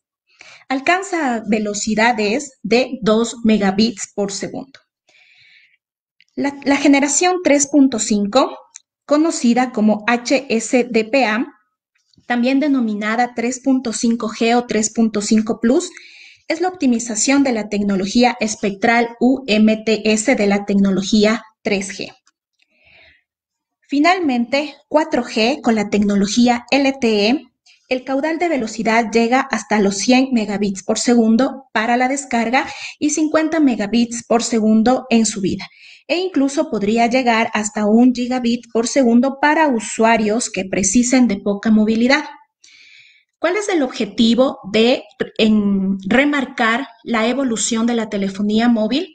S3: Alcanza velocidades de 2 megabits por segundo. La generación 3.5, conocida como HSDPA, también denominada 3.5G o 3.5 Plus, es la optimización de la tecnología espectral UMTS de la tecnología 3G. Finalmente, 4G con la tecnología LTE, el caudal de velocidad llega hasta los 100 megabits por segundo para la descarga y 50 megabits por segundo en subida, e incluso podría llegar hasta 1 gigabit por segundo para usuarios que precisen de poca movilidad. ¿Cuál es el objetivo de remarcar la evolución de la telefonía móvil?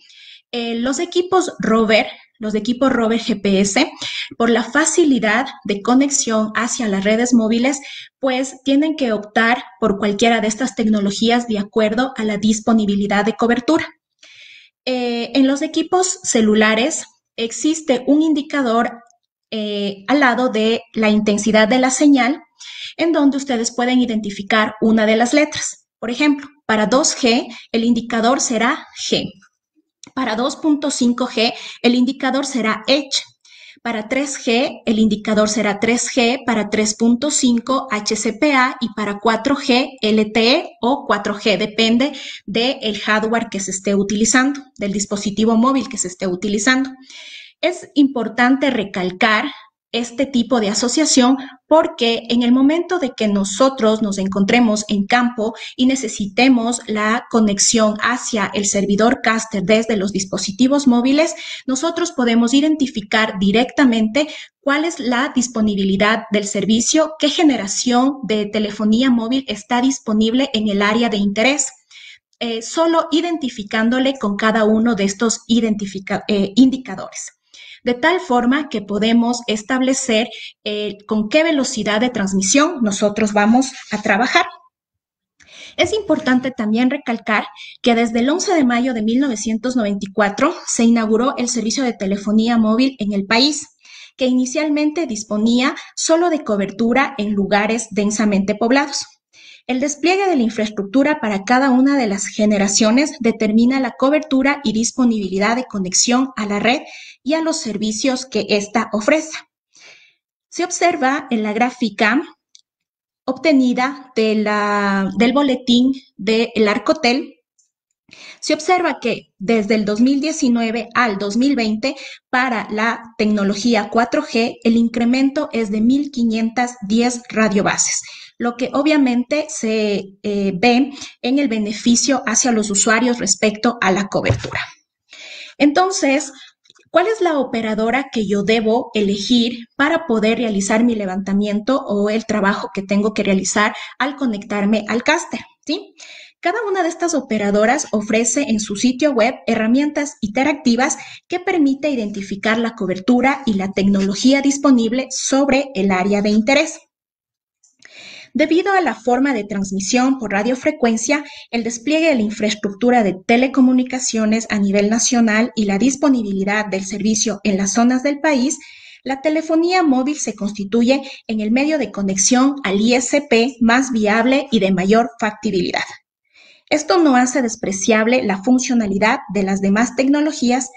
S3: Los equipos Rover GPS, por la facilidad de conexión hacia las redes móviles, pues tienen que optar por cualquiera de estas tecnologías de acuerdo a la disponibilidad de cobertura. En los equipos celulares existe un indicador al lado de la intensidad de la señal, en donde ustedes pueden identificar una de las letras. Por ejemplo, para 2G el indicador será G. Para 2.5G el indicador será Edge. Para 3G el indicador será 3G, para 3.5 HCPA y para 4G LTE o 4G, depende del hardware que se esté utilizando, del dispositivo móvil que se esté utilizando. Es importante recalcar este tipo de asociación porque en el momento de que nosotros nos encontremos en campo y necesitemos la conexión hacia el servidor caster desde los dispositivos móviles, nosotros podemos identificar directamente cuál es la disponibilidad del servicio, qué generación de telefonía móvil está disponible en el área de interés. Solo identificándole con cada uno de estos indicadores. De tal forma que podemos establecer con qué velocidad de transmisión nosotros vamos a trabajar. Es importante también recalcar que desde el 11 de mayo de 1994 se inauguró el servicio de telefonía móvil en el país, que inicialmente disponía solo de cobertura en lugares densamente poblados. El despliegue de la infraestructura para cada una de las generaciones determina la cobertura y disponibilidad de conexión a la red y a los servicios que ésta ofrece. Se observa en la gráfica obtenida del boletín del Arcotel. Se observa que desde el 2019 al 2020, para la tecnología 4G, el incremento es de 1.510 radiobases, lo que obviamente se ve en el beneficio hacia los usuarios respecto a la cobertura. Entonces, ¿cuál es la operadora que yo debo elegir para poder realizar mi levantamiento o el trabajo que tengo que realizar al conectarme al caster? ¿Sí? Cada una de estas operadoras ofrece en su sitio web herramientas interactivas que permite identificar la cobertura y la tecnología disponible sobre el área de interés. Debido a la forma de transmisión por radiofrecuencia, el despliegue de la infraestructura de telecomunicaciones a nivel nacional y la disponibilidad del servicio en las zonas del país, la telefonía móvil se constituye en el medio de conexión al ISP más viable y de mayor factibilidad. Esto no hace despreciable la funcionalidad de las demás tecnologías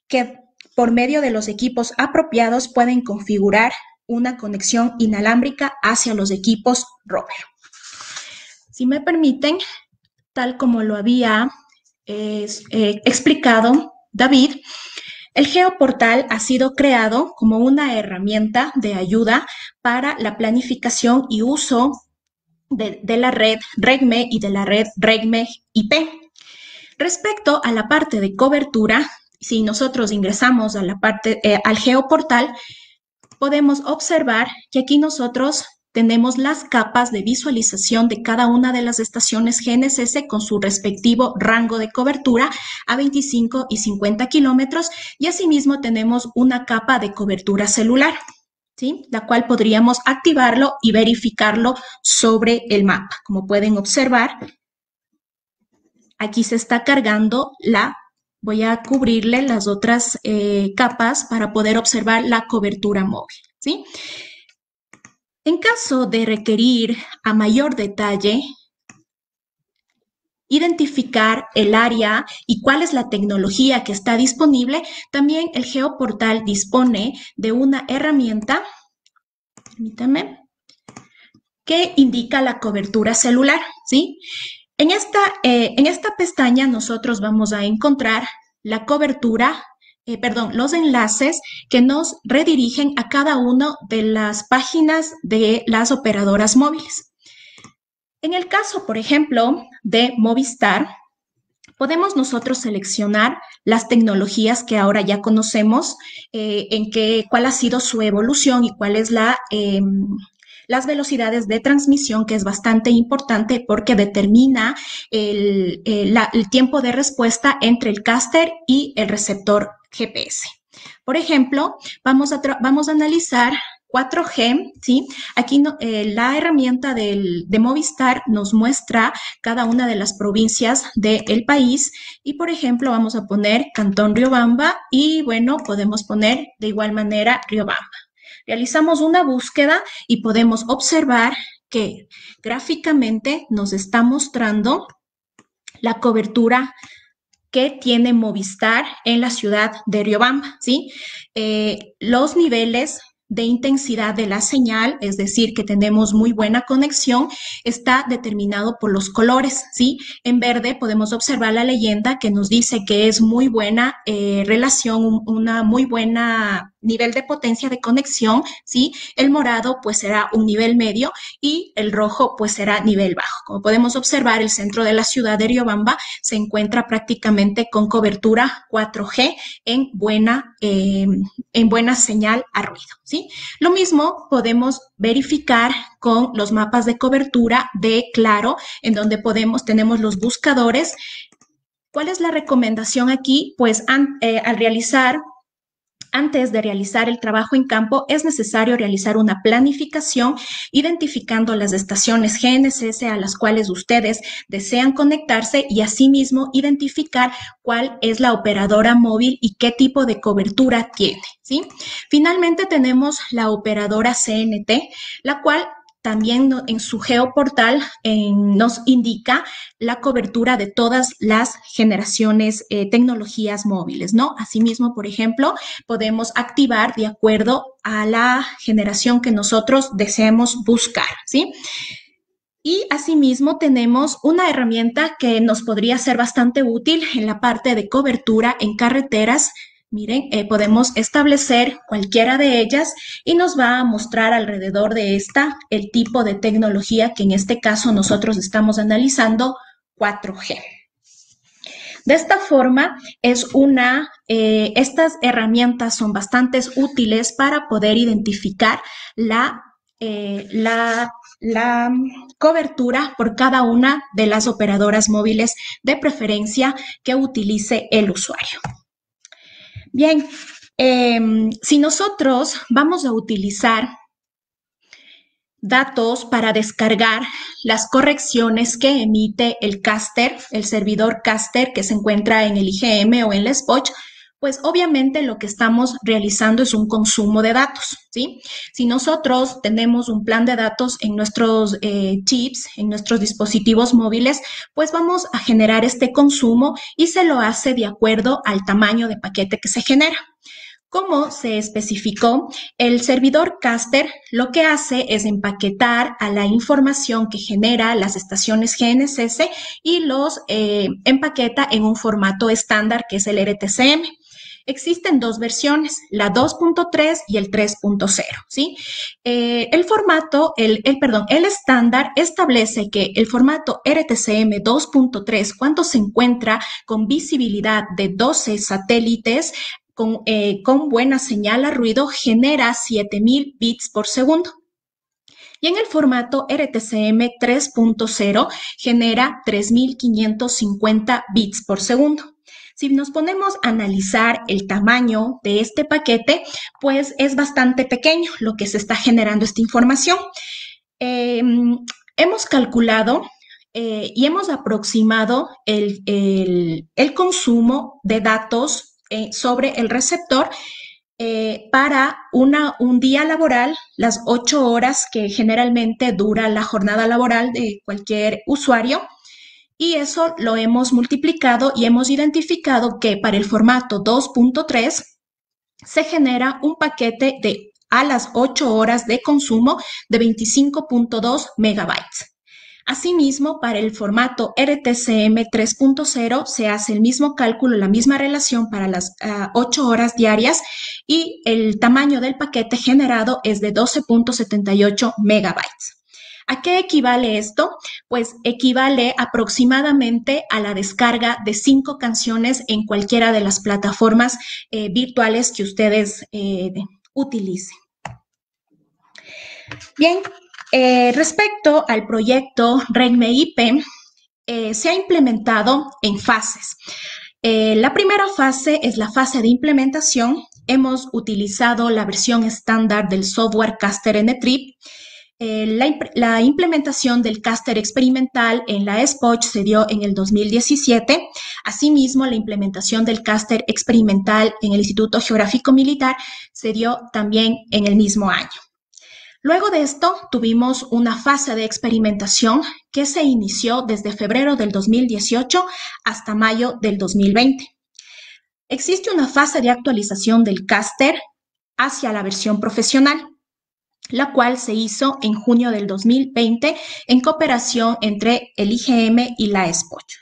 S3: que, por medio de los equipos apropiados, pueden configurar una conexión inalámbrica hacia los equipos rover. Si me permiten, tal como lo había explicado David, el Geoportal ha sido creado como una herramienta de ayuda para la planificación y uso de la red RegMe y de la red RegMe IP. Respecto a la parte de cobertura, si nosotros ingresamos a la parte, al Geoportal, podemos observar que aquí nosotros tenemos las capas de visualización de cada una de las estaciones GNSS con su respectivo rango de cobertura a 25 y 50 kilómetros y asimismo tenemos una capa de cobertura celular, ¿sí? La cual podríamos activarlo y verificarlo sobre el mapa. Como pueden observar, aquí se está cargando voy a cubrirle las otras capas para poder observar la cobertura móvil, ¿sí? En caso de requerir a mayor detalle identificar el área y cuál es la tecnología que está disponible, también el Geoportal dispone de una herramienta, permítame, que indica la cobertura celular, ¿sí? En esta pestaña nosotros vamos a encontrar la cobertura, los enlaces que nos redirigen a cada una de las páginas de las operadoras móviles. En el caso, por ejemplo, de Movistar, podemos nosotros seleccionar las tecnologías que ahora ya conocemos, cuál ha sido su evolución y cuál es las velocidades de transmisión, que es bastante importante porque determina el tiempo de respuesta entre el caster y el receptor GPS. Por ejemplo, vamos a analizar 4G, ¿sí? Aquí la herramienta de Movistar nos muestra cada una de las provincias del país y, por ejemplo, vamos a poner Cantón Riobamba y, bueno, podemos poner de igual manera Riobamba. Realizamos una búsqueda y podemos observar que gráficamente nos está mostrando la cobertura que tiene Movistar en la ciudad de Riobamba, ¿sí? Los niveles de intensidad de la señal, es decir, que tenemos muy buena conexión, está determinado por los colores, ¿sí? En verde podemos observar la leyenda que nos dice que es muy buena relación, una muy buena nivel de potencia de conexión, ¿sí? El morado pues será un nivel medio y el rojo pues será nivel bajo. Como podemos observar, el centro de la ciudad de Riobamba se encuentra prácticamente con cobertura 4G en buena señal a ruido, ¿sí? Lo mismo podemos verificar con los mapas de cobertura de Claro, en donde tenemos los buscadores. ¿Cuál es la recomendación aquí? Pues antes de realizar el trabajo en campo, es necesario realizar una planificación identificando las estaciones GNSS a las cuales ustedes desean conectarse y asimismo identificar cuál es la operadora móvil y qué tipo de cobertura tiene, ¿sí? Finalmente tenemos la operadora CNT, la cual también en su geoportal nos indica la cobertura de todas las generaciones, tecnologías móviles, ¿no? Asimismo, por ejemplo, podemos activar de acuerdo a la generación que nosotros deseemos buscar, ¿sí? Y asimismo tenemos una herramienta que nos podría ser bastante útil en la parte de cobertura en carreteras. Miren, podemos establecer cualquiera de ellas y nos va a mostrar alrededor de esta el tipo de tecnología que en este caso nosotros estamos analizando, 4G. De esta forma, estas herramientas son bastante útiles para poder identificar la cobertura por cada una de las operadoras móviles de preferencia que utilice el usuario. Bien, si nosotros vamos a utilizar datos para descargar las correcciones que emite el caster, el servidor caster que se encuentra en el IGM o en la SPOCH, pues obviamente lo que estamos realizando es un consumo de datos, ¿sí? Si nosotros tenemos un plan de datos en nuestros chips, en nuestros dispositivos móviles, pues vamos a generar este consumo y se lo hace de acuerdo al tamaño de paquete que se genera. Como se especificó, el servidor caster lo que hace es empaquetar a la información que genera las estaciones GNSS y los empaqueta en un formato estándar que es el RTCM. Existen dos versiones, la 2.3 y el 3.0, ¿sí? El estándar establece que el formato RTCM 2.3, cuando se encuentra con visibilidad de 12 satélites, con buena señal a ruido, genera 7000 bits por segundo. Y en el formato RTCM 3.0 genera 3550 bits por segundo. Si nos ponemos a analizar el tamaño de este paquete, pues es bastante pequeño lo que se está generando esta información. Hemos calculado y hemos aproximado el consumo de datos sobre el receptor para un día laboral, las 8 horas que generalmente dura la jornada laboral de cualquier usuario, y eso lo hemos multiplicado y hemos identificado que para el formato 2.3 se genera un paquete a las 8 horas de consumo de 25.2 megabytes. Asimismo, para el formato RTCM 3.0 se hace el mismo cálculo, la misma relación para las 8 horas diarias y el tamaño del paquete generado es de 12.78 megabytes. ¿A qué equivale esto? Pues equivale aproximadamente a la descarga de 5 canciones en cualquiera de las plataformas virtuales que ustedes utilicen. Bien. Respecto al proyecto RegmeIP, se ha implementado en fases. La primera fase es la fase de implementación. Hemos utilizado la versión estándar del software Caster NTrip. La implementación del caster experimental en la SPOCH se dio en el 2017. Asimismo, la implementación del caster experimental en el Instituto Geográfico Militar se dio también en el mismo año. Luego de esto, tuvimos una fase de experimentación que se inició desde febrero del 2018 hasta mayo del 2020. Existe una fase de actualización del caster hacia la versión profesional, la cual se hizo en junio del 2020 en cooperación entre el IGM y la ESPOCH.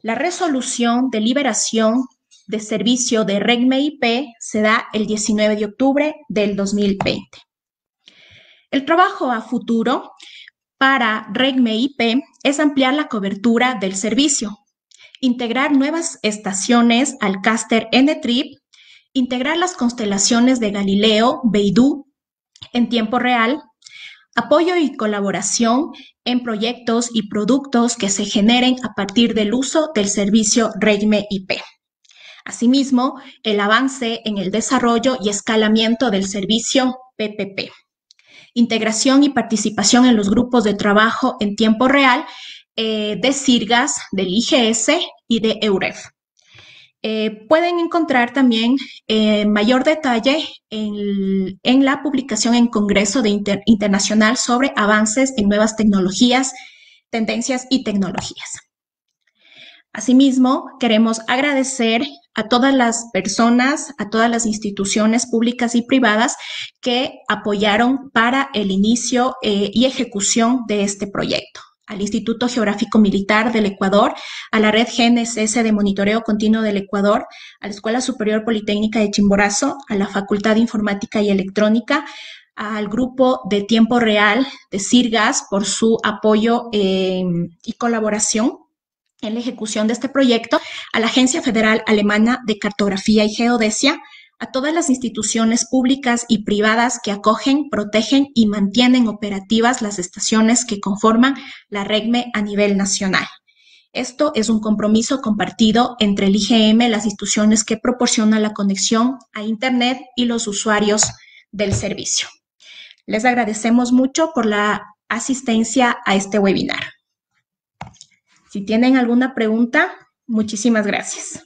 S3: La resolución de liberación de servicio de REGME-IP se da el 19 de octubre del 2020. El trabajo a futuro para REGME-IP es ampliar la cobertura del servicio, integrar nuevas estaciones al clúster N-Trip, integrar las constelaciones de Galileo, Beidou, en tiempo real, apoyo y colaboración en proyectos y productos que se generen a partir del uso del servicio REGME-IP. Asimismo, el avance en el desarrollo y escalamiento del servicio PPP. Integración y participación en los grupos de trabajo en tiempo real de CIRGAS, del IGS y de EUREF. Pueden encontrar también mayor detalle en la publicación en Congreso Internacional sobre avances en nuevas tecnologías, tendencias y tecnologías. Asimismo, queremos agradecer a todas las personas, a todas las instituciones públicas y privadas que apoyaron para el inicio y ejecución de este proyecto. Al Instituto Geográfico Militar del Ecuador, a la Red GNSS de Monitoreo Continuo del Ecuador, a la Escuela Superior Politécnica de Chimborazo, a la Facultad de Informática y Electrónica, al Grupo de Tiempo Real de CIRGAS por su apoyo y colaboración en la ejecución de este proyecto, a la Agencia Federal Alemana de Cartografía y Geodesia, a todas las instituciones públicas y privadas que acogen, protegen y mantienen operativas las estaciones que conforman la REGME a nivel nacional. Esto es un compromiso compartido entre el IGM, las instituciones que proporcionan la conexión a Internet y los usuarios del servicio. Les agradecemos mucho por la asistencia a este webinar. Si tienen alguna pregunta, muchísimas gracias.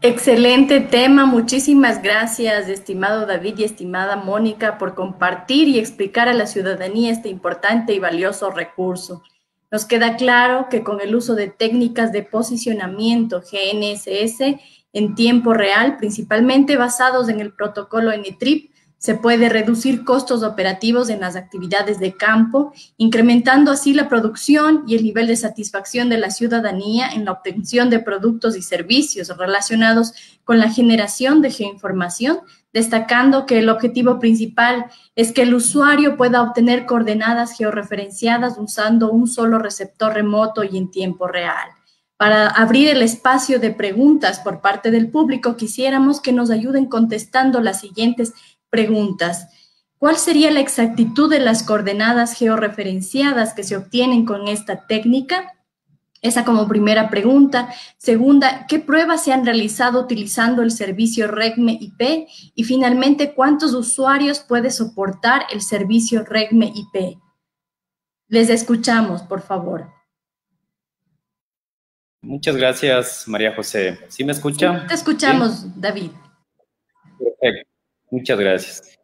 S1: Excelente tema, muchísimas gracias, estimado David y estimada Mónica, por compartir y explicar a la ciudadanía este importante y valioso recurso. Nos queda claro que con el uso de técnicas de posicionamiento GNSS en tiempo real, principalmente basados en el protocolo N-Trip, se puede reducir costos operativos en las actividades de campo, incrementando así la producción y el nivel de satisfacción de la ciudadanía en la obtención de productos y servicios relacionados con la generación de geoinformación, destacando que el objetivo principal es que el usuario pueda obtener coordenadas georreferenciadas usando un solo receptor remoto y en tiempo real. Para abrir el espacio de preguntas por parte del público, quisiéramos que nos ayuden contestando las siguientes preguntas. ¿Cuál sería la exactitud de las coordenadas georreferenciadas que se obtienen con esta técnica? Esa como primera pregunta. Segunda, ¿qué pruebas se han realizado utilizando el servicio REGME-IP? Y finalmente, ¿cuántos usuarios puede soportar el servicio REGME-IP? Les escuchamos, por favor.
S2: Muchas gracias, María José. ¿Sí me escucha?
S1: Sí, te escuchamos, ¿sí? David.
S2: Perfecto. Muchas gracias.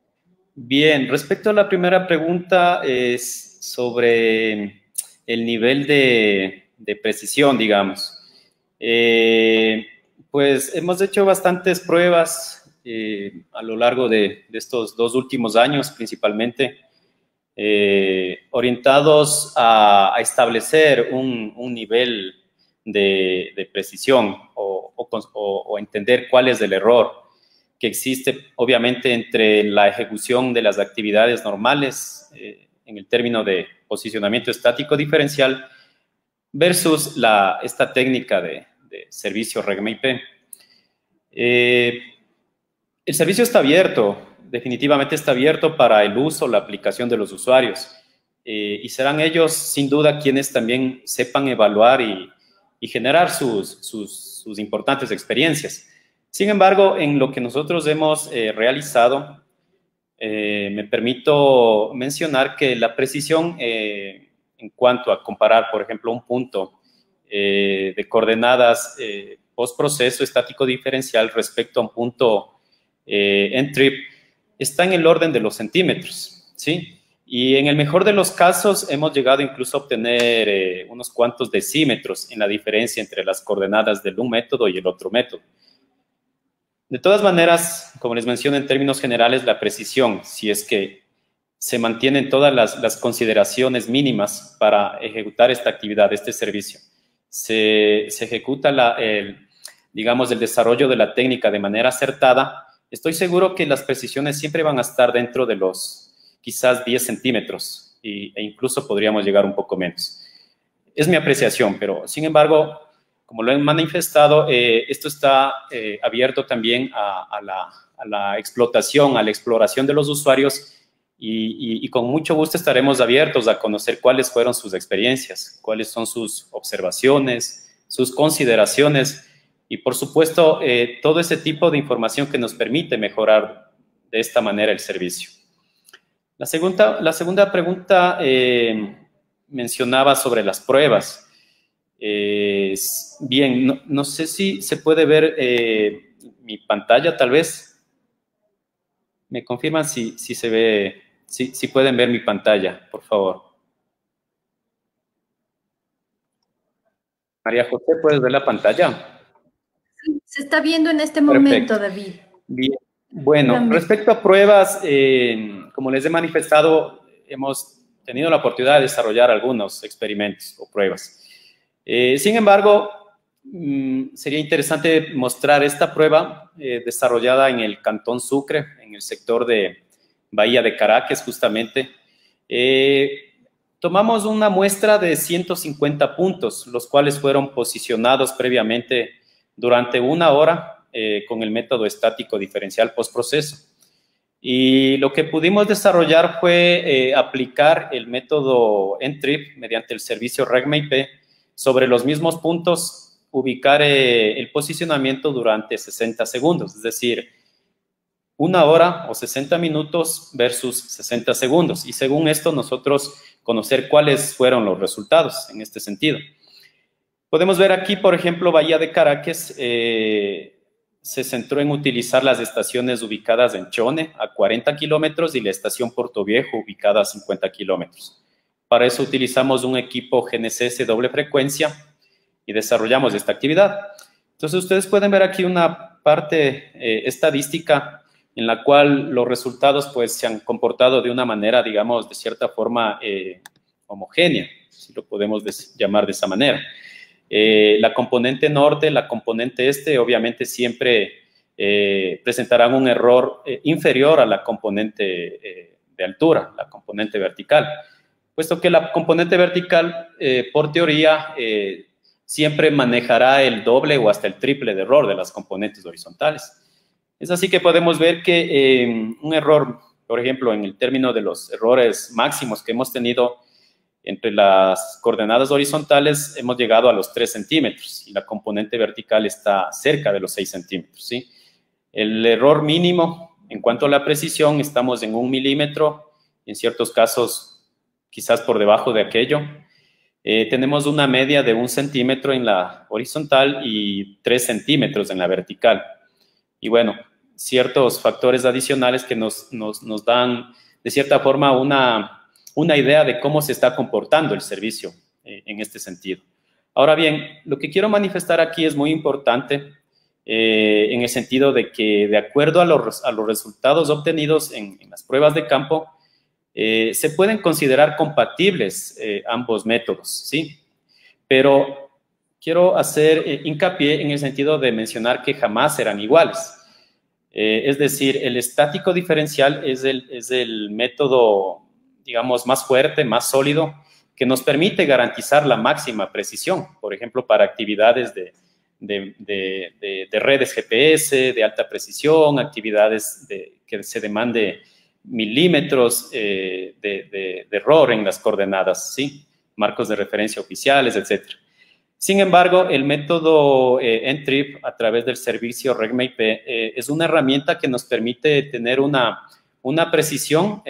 S2: Bien, respecto a la primera pregunta, es sobre el nivel de precisión, digamos. Pues hemos hecho bastantes pruebas a lo largo de estos 2 últimos años, principalmente, orientados a establecer un nivel de precisión o entender cuál es el error que existe, obviamente, entre la ejecución de las actividades normales en el término de posicionamiento estático diferencial versus esta técnica de servicio REGME-IP. El servicio está abierto, definitivamente está abierto para el uso, la aplicación de los usuarios, y serán ellos, sin duda, quienes también sepan evaluar y generar sus importantes experiencias. Sin embargo, en lo que nosotros hemos realizado, me permito mencionar que la precisión en cuanto a comparar, por ejemplo, un punto de coordenadas postproceso estático diferencial respecto a un punto en trip está en el orden de los centímetros, ¿sí? Y en el mejor de los casos hemos llegado incluso a obtener unos cuantos decímetros en la diferencia entre las coordenadas del un método y el otro método. De todas maneras, como les menciono en términos generales, la precisión, si es que se mantienen todas las consideraciones mínimas para ejecutar esta actividad, este servicio, se ejecuta digamos, el desarrollo de la técnica de manera acertada, estoy seguro que las precisiones siempre van a estar dentro de los quizás 10 centímetros e incluso podríamos llegar un poco menos. Es mi apreciación, pero sin embargo, como lo he manifestado, esto está abierto también a la explotación, a la exploración de los usuarios y con mucho gusto estaremos abiertos a conocer cuáles fueron sus experiencias, cuáles son sus observaciones, sus consideraciones y, por supuesto, todo ese tipo de información que nos permite mejorar de esta manera el servicio. La segunda pregunta mencionaba sobre las pruebas. Bien, no sé si se puede ver mi pantalla, tal vez. ¿Me confirman si se ve, si pueden ver mi pantalla, por favor? María José, ¿puedes ver la pantalla?
S1: Sí, se está viendo en este momento,
S2: Perfecto.
S1: David.
S2: Bien. Bueno, respecto a pruebas, como les he manifestado, hemos tenido la oportunidad de desarrollar algunos experimentos o pruebas. Sin embargo, sería interesante mostrar esta prueba desarrollada en el Cantón Sucre, en el sector de Bahía de Caracas, justamente. Tomamos una muestra de 150 puntos, los cuales fueron posicionados previamente durante 1 hora con el método estático diferencial postproceso. Y lo que pudimos desarrollar fue aplicar el método NTRIP mediante el servicio RegMaP sobre los mismos puntos, ubicar el posicionamiento durante 60 segundos, es decir, 1 hora o 60 minutos versus 60 segundos. Y según esto, nosotros conocer cuáles fueron los resultados en este sentido. Podemos ver aquí, por ejemplo, Bahía de Caracas se centró en utilizar las estaciones ubicadas en Chone a 40 kilómetros y la estación Puerto Viejo ubicada a 50 kilómetros. Para eso utilizamos un equipo GNSS doble frecuencia y desarrollamos esta actividad. Entonces, ustedes pueden ver aquí una parte estadística en la cual los resultados pues se han comportado de una manera, digamos, de cierta forma homogénea, si lo podemos llamar de esa manera. La componente norte, la componente este, obviamente siempre presentarán un error inferior a la componente de altura, la componente vertical, puesto que la componente vertical, por teoría, siempre manejará el doble o hasta el triple de error de las componentes horizontales. Es así que podemos ver que un error, por ejemplo, en el término de los errores máximos que hemos tenido entre las coordenadas horizontales, hemos llegado a los 3 centímetros y la componente vertical está cerca de los 6 centímetros, ¿sí? El error mínimo en cuanto a la precisión, estamos en 1 milímetro, en ciertos casos quizás por debajo de aquello. Tenemos una media de 1 centímetro en la horizontal y 3 centímetros en la vertical. Y bueno, ciertos factores adicionales que nos dan, de cierta forma, una idea de cómo se está comportando el servicio en este sentido. Ahora bien, lo que quiero manifestar aquí es muy importante en el sentido de que de acuerdo a los resultados obtenidos en las pruebas de campo, se pueden considerar compatibles ambos métodos, ¿sí? Pero quiero hacer hincapié en el sentido de mencionar que jamás serán iguales. Es decir, el estático diferencial es el método, digamos, más fuerte, más sólido, que nos permite garantizar la máxima precisión, por ejemplo, para actividades de redes GPS, de alta precisión, actividades que se demande milímetros de error en las coordenadas, ¿sí? Marcos de referencia oficiales, etc. Sin embargo, el método NTRIP a través del servicio RegMaP es una herramienta que nos permite tener una precisión,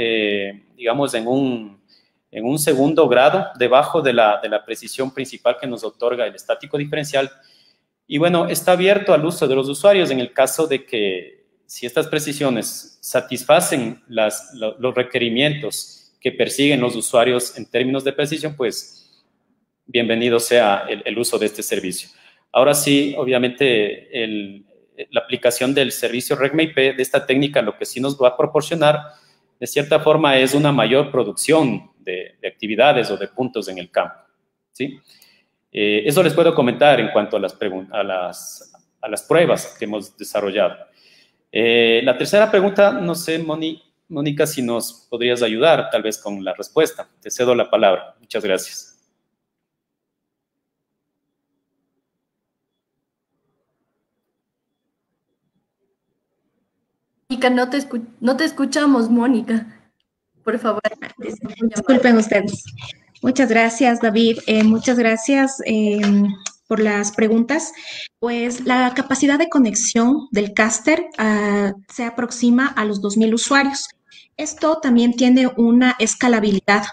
S2: digamos, en un segundo grado, debajo de la precisión principal que nos otorga el estático diferencial. Y bueno, está abierto al uso de los usuarios en el caso de que si estas precisiones satisfacen los requerimientos que persiguen los usuarios en términos de precisión, pues bienvenido sea el uso de este servicio. Ahora sí, obviamente, la aplicación del servicio RegMaP, de esta técnica, lo que sí nos va a proporcionar, de cierta forma, es una mayor producción de actividades o de puntos en el campo, ¿sí? Eso les puedo comentar en cuanto a las pruebas que hemos desarrollado. La tercera pregunta, no sé, Mónica, si nos podrías ayudar tal vez con la respuesta. Te cedo la palabra. Muchas gracias.
S1: Mónica, no te escuchamos, Mónica. Por favor.
S3: Disculpen ustedes. Muchas gracias, David. Muchas gracias por las preguntas. Pues la capacidad de conexión del caster se aproxima a los 2.000 usuarios. Esto también tiene una escalabilidad,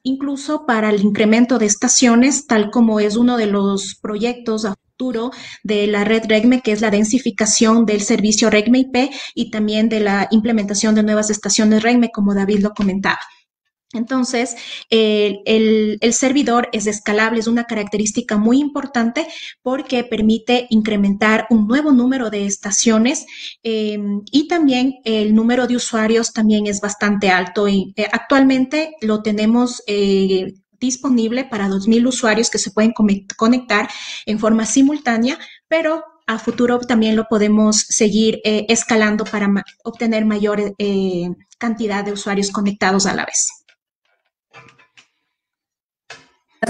S3: incluso para el incremento de estaciones, tal como es uno de los proyectos a futuro de la red RegMe, que es la densificación del servicio RegMe IP y también de la implementación de nuevas estaciones RegMe, como David lo comentaba. Entonces, el servidor es escalable, es una característica muy importante porque permite incrementar un nuevo número de estaciones y también el número de usuarios también es bastante alto. Y, actualmente lo tenemos disponible para 2.000 usuarios que se pueden conectar en forma simultánea, pero a futuro también lo podemos seguir escalando para obtener mayor cantidad de usuarios conectados a la vez.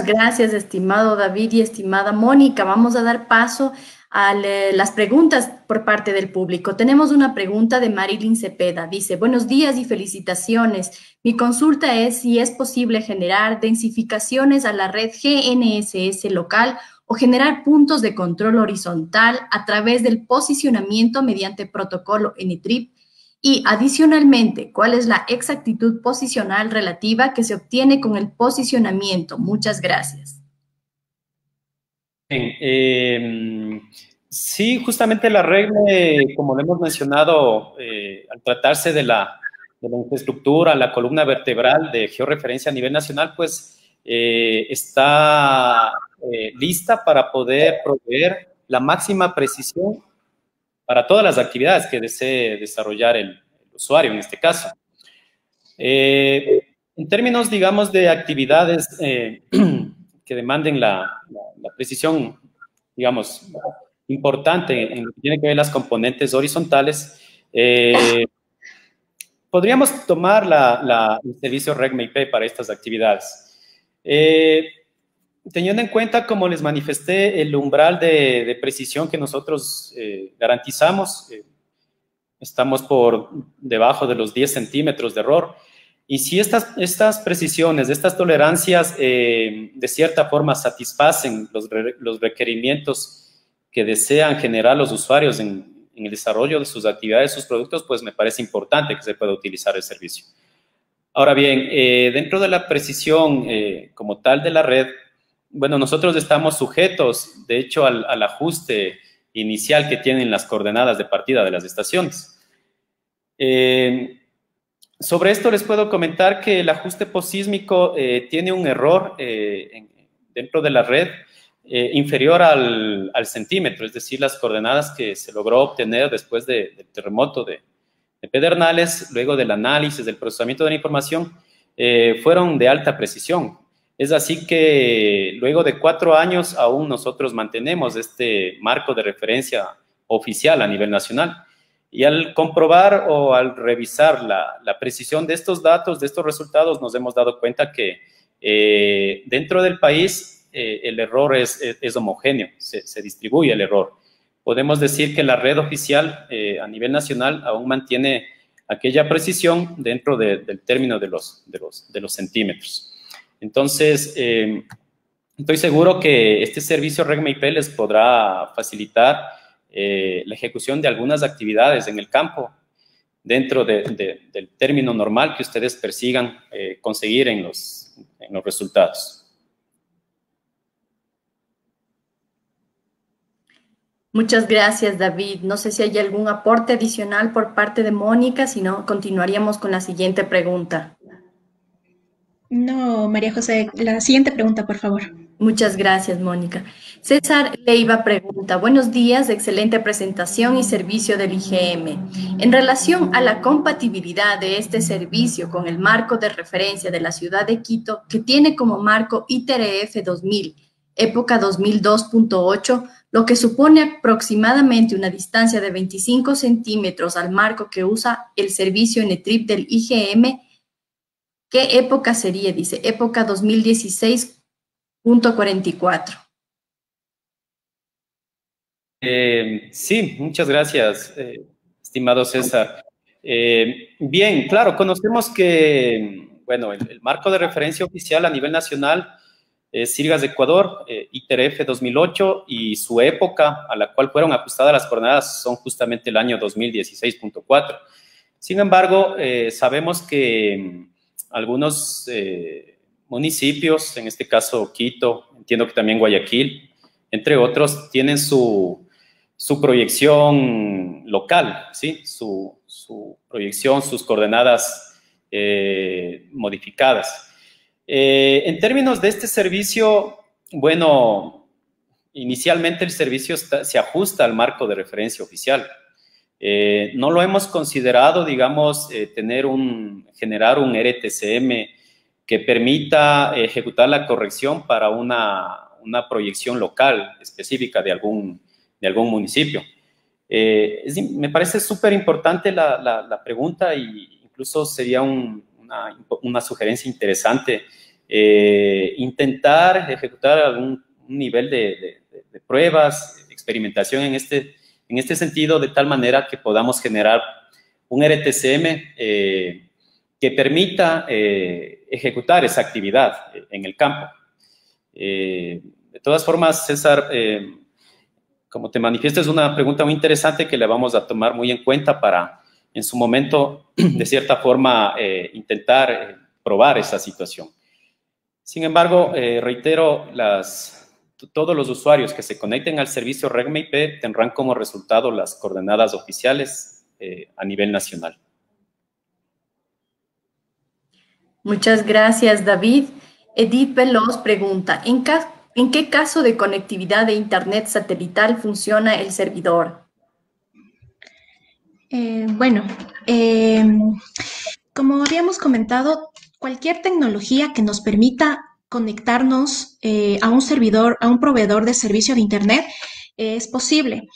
S1: Gracias, estimado David y estimada Mónica. Vamos a dar paso a las preguntas por parte del público. Tenemos una pregunta de Marilyn Cepeda. Dice, buenos días y felicitaciones. Mi consulta es si es posible generar densificaciones a la red GNSS local o generar puntos de control horizontal a través del posicionamiento mediante protocolo NTRIP. Y adicionalmente, ¿cuál es la exactitud posicional relativa que se obtiene con el posicionamiento? Muchas gracias.
S2: Bien, sí, justamente la regla, como lo hemos mencionado, al tratarse de la infraestructura, la columna vertebral de georreferencia a nivel nacional, pues está lista para poder proveer la máxima precisión para todas las actividades que desee desarrollar el usuario en este caso. En términos, digamos, de actividades que demanden la precisión, digamos, importante en lo que tiene que ver las componentes horizontales, podríamos tomar el servicio RegMe IP para estas actividades. Teniendo en cuenta, como les manifesté, el umbral de precisión que nosotros garantizamos, estamos por debajo de los 10 centímetros de error. Y si estas precisiones, estas tolerancias, de cierta forma satisfacen los requerimientos que desean generar los usuarios en el desarrollo de sus actividades, sus productos, pues me parece importante que se pueda utilizar el servicio. Ahora bien, dentro de la precisión como tal de la red, bueno, nosotros estamos sujetos, de hecho, al ajuste inicial que tienen las coordenadas de partida de las estaciones. Sobre esto les puedo comentar que el ajuste posísmico tiene un error dentro de la red inferior al centímetro, es decir, las coordenadas que se logró obtener después del terremoto de Pedernales, luego del análisis, del procesamiento de la información, fueron de alta precisión. Es así que luego de 4 años aún nosotros mantenemos este marco de referencia oficial a nivel nacional. Y al comprobar o al revisar la precisión de estos datos, de estos resultados, nos hemos dado cuenta que dentro del país el error es homogéneo, se distribuye el error. Podemos decir que la red oficial a nivel nacional aún mantiene aquella precisión dentro del término de los centímetros. Entonces, estoy seguro que este servicio RegMe IP les podrá facilitar la ejecución de algunas actividades en el campo dentro del término normal que ustedes persigan conseguir en los resultados.
S1: Muchas gracias, David. No sé si hay algún aporte adicional por parte de Mónica, si no, continuaríamos con la siguiente pregunta.
S3: No, María José, la siguiente pregunta, por favor.
S1: Muchas gracias, Mónica. César Leiva pregunta, buenos días, excelente presentación y servicio del IGM. En relación a la compatibilidad de este servicio con el marco de referencia de la ciudad de Quito, que tiene como marco ITRF 2000, época 2002.8, lo que supone aproximadamente una distancia de 25 centímetros al marco que usa el servicio NETRIP del IGM, ¿qué época sería? Dice, época 2016.44.
S2: Sí, muchas gracias, estimado César. Bien, claro, conocemos que, bueno, el marco de referencia oficial a nivel nacional es Sirgas de Ecuador, ITRF 2008, y su época a la cual fueron ajustadas las coordenadas son justamente el año 2016.4. Sin embargo, sabemos que algunos municipios, en este caso Quito, entiendo que también Guayaquil, entre otros, tienen su proyección local, ¿sí? Su proyección, sus coordenadas modificadas. En términos de este servicio, bueno, inicialmente el servicio se ajusta al marco de referencia oficial. No lo hemos considerado, digamos, generar un RTCM que permita ejecutar la corrección para una proyección local específica de algún municipio. Me parece súper importante la pregunta, y incluso sería una sugerencia interesante intentar ejecutar algún nivel de pruebas, experimentación en este sentido, de tal manera que podamos generar un RTCM que permita ejecutar esa actividad en el campo. De todas formas, César, como te manifiesto, es una pregunta muy interesante que le vamos a tomar muy en cuenta para, en su momento, de cierta forma, intentar probar esa situación. Sin embargo, reitero, todos los usuarios que se conecten al servicio REGME-IP tendrán como resultado las coordenadas oficiales a nivel nacional.
S1: Muchas gracias, David. Edith Veloz pregunta, ¿en qué caso de conectividad de Internet satelital funciona el servidor?
S3: Bueno, como habíamos comentado, cualquier tecnología que nos permita conectarnos a un servidor, a un proveedor de servicio de Internet, es posible.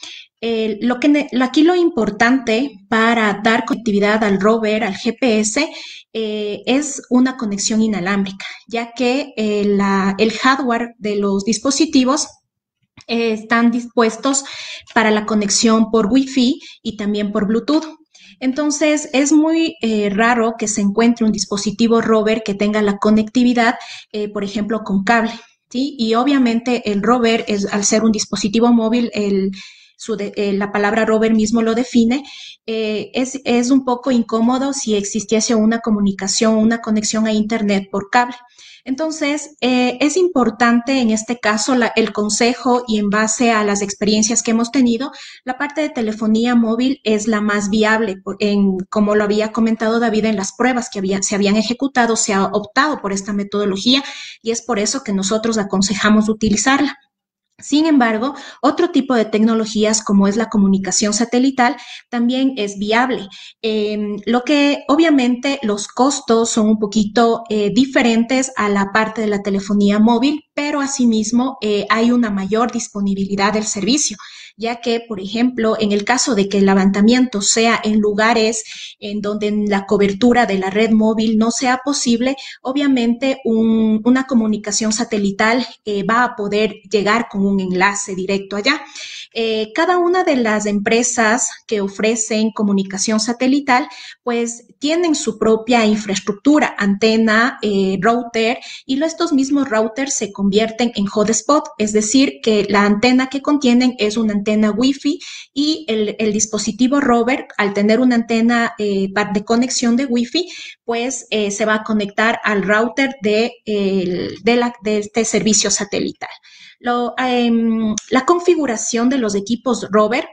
S3: Aquí lo importante para dar conectividad al rover, al GPS, es una conexión inalámbrica, ya que el hardware de los dispositivos están dispuestos para la conexión por Wi-Fi y también por Bluetooth. Entonces, es muy raro que se encuentre un dispositivo rover que tenga la conectividad, por ejemplo, con cable, ¿sí? Y obviamente el rover, al ser un dispositivo móvil, la palabra rover mismo lo define, es un poco incómodo si existiese una comunicación, una conexión a Internet por cable. Entonces, es importante en este caso el consejo, y en base a las experiencias que hemos tenido, la parte de telefonía móvil es la más viable. Como lo había comentado David, en las pruebas que se habían ejecutado, se ha optado por esta metodología, y es por eso que nosotros aconsejamos utilizarla. Sin embargo, otro tipo de tecnologías, como es la comunicación satelital, también es viable. Lo que obviamente los costos son un poquito diferentes a la parte de la telefonía móvil, pero asimismo hay una mayor disponibilidad del servicio, ya que, por ejemplo, en el caso de que el levantamiento sea en lugares en donde la cobertura de la red móvil no sea posible, obviamente una comunicación satelital va a poder llegar con un enlace directo allá. Cada una de las empresas que ofrecen comunicación satelital, pues tienen su propia infraestructura, antena, router, y estos mismos routers se convierten en hotspot, es decir, que la antena que contienen es una antena Wi-Fi, y el dispositivo rover, al tener una antena de conexión de Wi-Fi, pues se va a conectar al router de este servicio satelital. La configuración de los equipos rover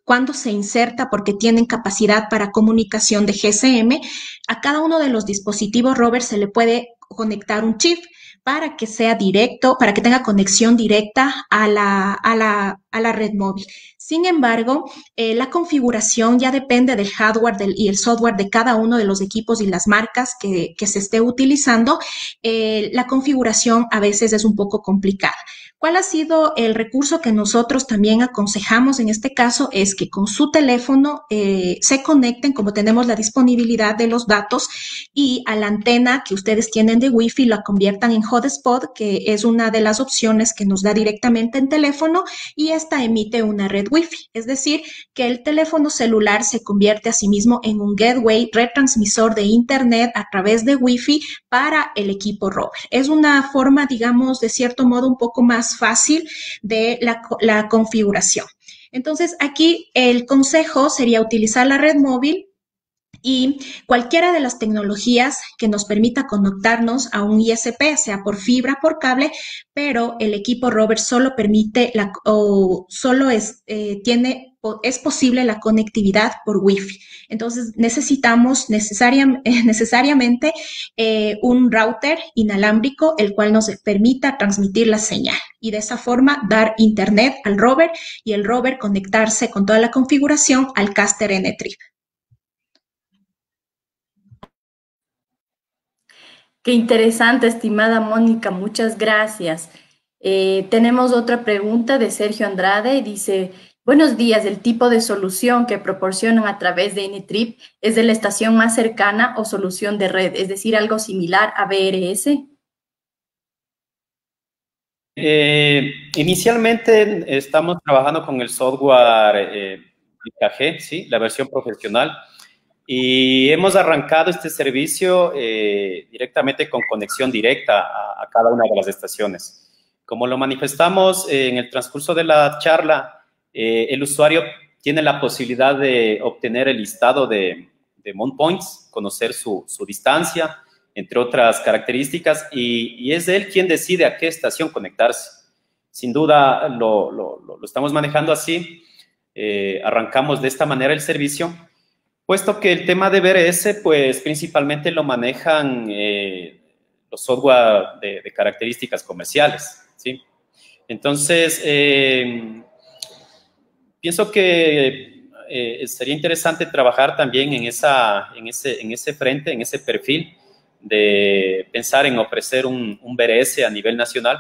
S3: cuando se inserta, porque tienen capacidad para comunicación de GSM, a cada uno de los dispositivos Robert se le puede conectar un chip para que sea directo, para que tenga conexión directa a la red móvil. Sin embargo, la configuración ya depende del hardware y el software de cada uno de los equipos y las marcas que se esté utilizando. La configuración a veces es un poco complicada. ¿Cuál ha sido el recurso que nosotros también aconsejamos en este caso? Es que con su teléfono se conecten, como tenemos la disponibilidad de los datos, y a la antena que ustedes tienen de Wi-Fi la conviertan en hotspot, que es una de las opciones que nos da directamente en teléfono, y esta emite una red Wi-Fi. Es decir, que el teléfono celular se convierte a sí mismo en un gateway, retransmisor de Internet a través de Wi-Fi para el equipo Robert. Es una forma, digamos, de cierto modo un poco más fácil de la configuración. Entonces, aquí el consejo sería utilizar la red móvil y cualquiera de las tecnologías que nos permita conectarnos a un ISP, sea por fibra, por cable, pero el equipo Robert solo permite es posible la conectividad por Wi-Fi. Entonces necesitamos necesariamente un router inalámbrico, el cual nos permita transmitir la señal y de esa forma dar internet al rover y el rover conectarse con toda la configuración al caster N-Trip.
S1: Qué interesante, estimada Mónica, muchas gracias. Tenemos otra pregunta de Sergio Andrade y dice, buenos días, ¿el tipo de solución que proporcionan a través de N-Trip es de la estación más cercana o solución de red, es decir, algo similar a BRS?
S2: Inicialmente estamos trabajando con el software IKG, ¿sí? La versión profesional. Y hemos arrancado este servicio directamente con conexión directa a cada una de las estaciones. Como lo manifestamos en el transcurso de la charla, el usuario tiene la posibilidad de obtener el listado de mount points, conocer su distancia, entre otras características, y es él quien decide a qué estación conectarse. Sin duda lo estamos manejando así. Arrancamos de esta manera el servicio, puesto que el tema de BRS, pues principalmente lo manejan los software de características comerciales, ¿sí? Entonces, pienso que sería interesante trabajar también en ese frente, en ese perfil, de pensar en ofrecer un BRS a nivel nacional.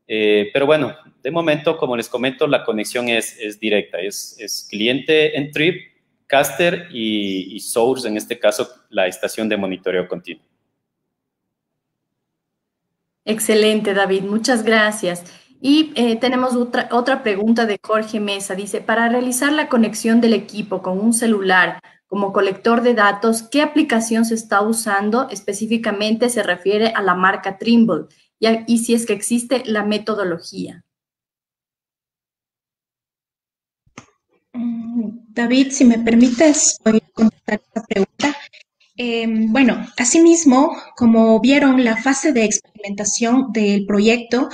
S2: Pero bueno, de momento, como les comento, la conexión es directa, es cliente en Trip, caster y source, en este caso, la estación de monitoreo continuo.
S1: Excelente, David, muchas gracias. Y tenemos otra pregunta de Jorge Mesa. Dice, para realizar la conexión del equipo con un celular como colector de datos, ¿qué aplicación se está usando? Específicamente se refiere a la marca Trimble y si es que existe la metodología.
S3: David, si me permites, voy a contestar esta pregunta. Bueno, asimismo, como vieron, la fase de experimentación del proyecto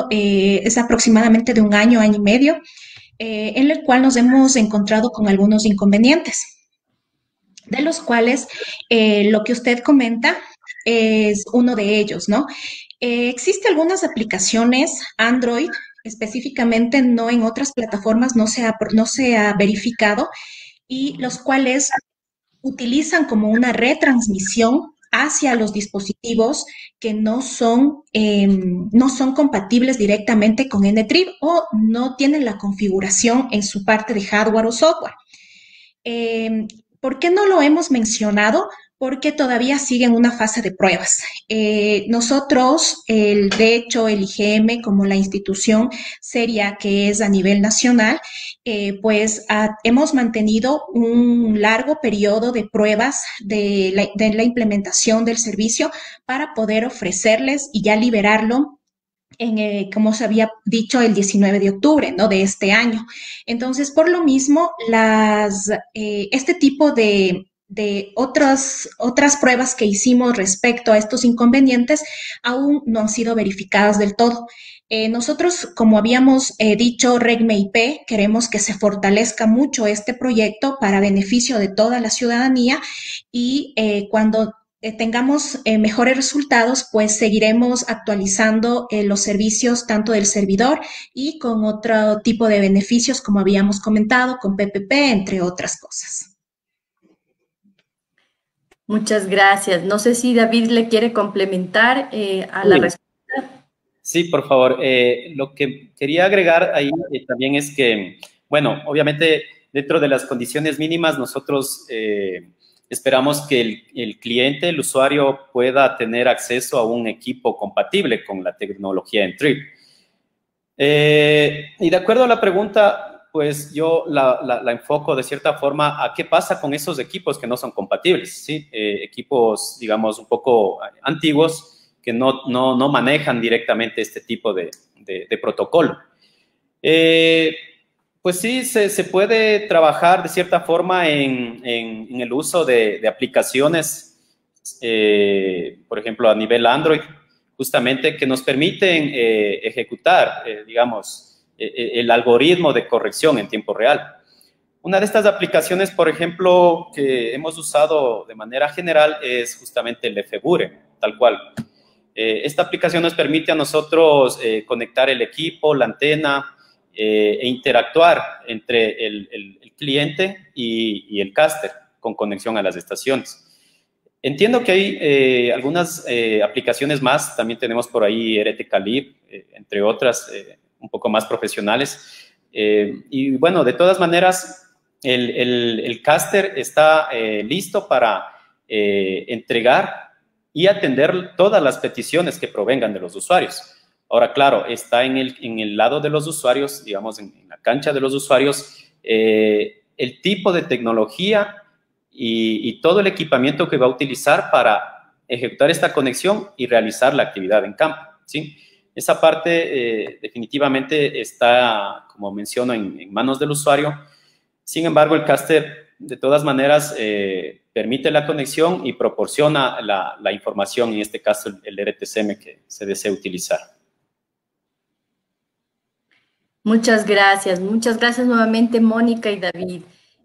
S3: es aproximadamente de un año y medio, en el cual nos hemos encontrado con algunos inconvenientes, de los cuales lo que usted comenta es uno de ellos, ¿no? Existen algunas aplicaciones Android, específicamente no en otras plataformas, no se ha verificado, y los cuales utilizan como una retransmisión hacia los dispositivos que no son compatibles directamente con N-Trip o no tienen la configuración en su parte de hardware o software. ¿Por qué no lo hemos mencionado? Porque todavía sigue en una fase de pruebas. Nosotros, de hecho, el IGM como la institución seria que es a nivel nacional, pues hemos mantenido un largo periodo de pruebas de la implementación del servicio para poder ofrecerles y ya liberarlo como se había dicho, el 19 de octubre, ¿no? De este año. Entonces, por lo mismo, este tipo de de otras pruebas que hicimos respecto a estos inconvenientes aún no han sido verificadas del todo. Nosotros, como habíamos dicho, REGME-IP, queremos que se fortalezca mucho este proyecto para beneficio de toda la ciudadanía y cuando tengamos mejores resultados, pues seguiremos actualizando los servicios tanto del servidor y con otro tipo de beneficios, como habíamos comentado, con PPP, entre otras cosas.
S1: Muchas gracias. No sé si David le quiere complementar a la respuesta.
S2: Sí, por favor. Lo que quería agregar ahí también es que, bueno, obviamente dentro de las condiciones mínimas nosotros esperamos que el cliente, el usuario, pueda tener acceso a un equipo compatible con la tecnología en Trip. Y de acuerdo a la pregunta, pues yo la enfoco de cierta forma a qué pasa con esos equipos que no son compatibles, ¿sí? Equipos, digamos, un poco antiguos que no manejan directamente este tipo de protocolo. Pues sí, se puede trabajar de cierta forma en el uso de aplicaciones, por ejemplo, a nivel Android, justamente que nos permiten ejecutar, digamos, el algoritmo de corrección en tiempo real. Una de estas aplicaciones, por ejemplo, que hemos usado de manera general es justamente el FBure, tal cual. Esta aplicación nos permite a nosotros conectar el equipo, la antena e interactuar entre el cliente y el caster con conexión a las estaciones. Entiendo que hay algunas aplicaciones más, también tenemos por ahí RTCalib, entre otras, un poco más profesionales. Y bueno, de todas maneras, el caster está listo para entregar y atender todas las peticiones que provengan de los usuarios. Ahora, claro, está en el lado de los usuarios, digamos, en la cancha de los usuarios, el tipo de tecnología y todo el equipamiento que va a utilizar para ejecutar esta conexión y realizar la actividad en campo, ¿sí? Esa parte definitivamente está, como menciono, en manos del usuario. Sin embargo, el caster, de todas maneras, permite la conexión y proporciona la información, en este caso el RTCM que se desea utilizar.
S1: Muchas gracias nuevamente, Mónica y David.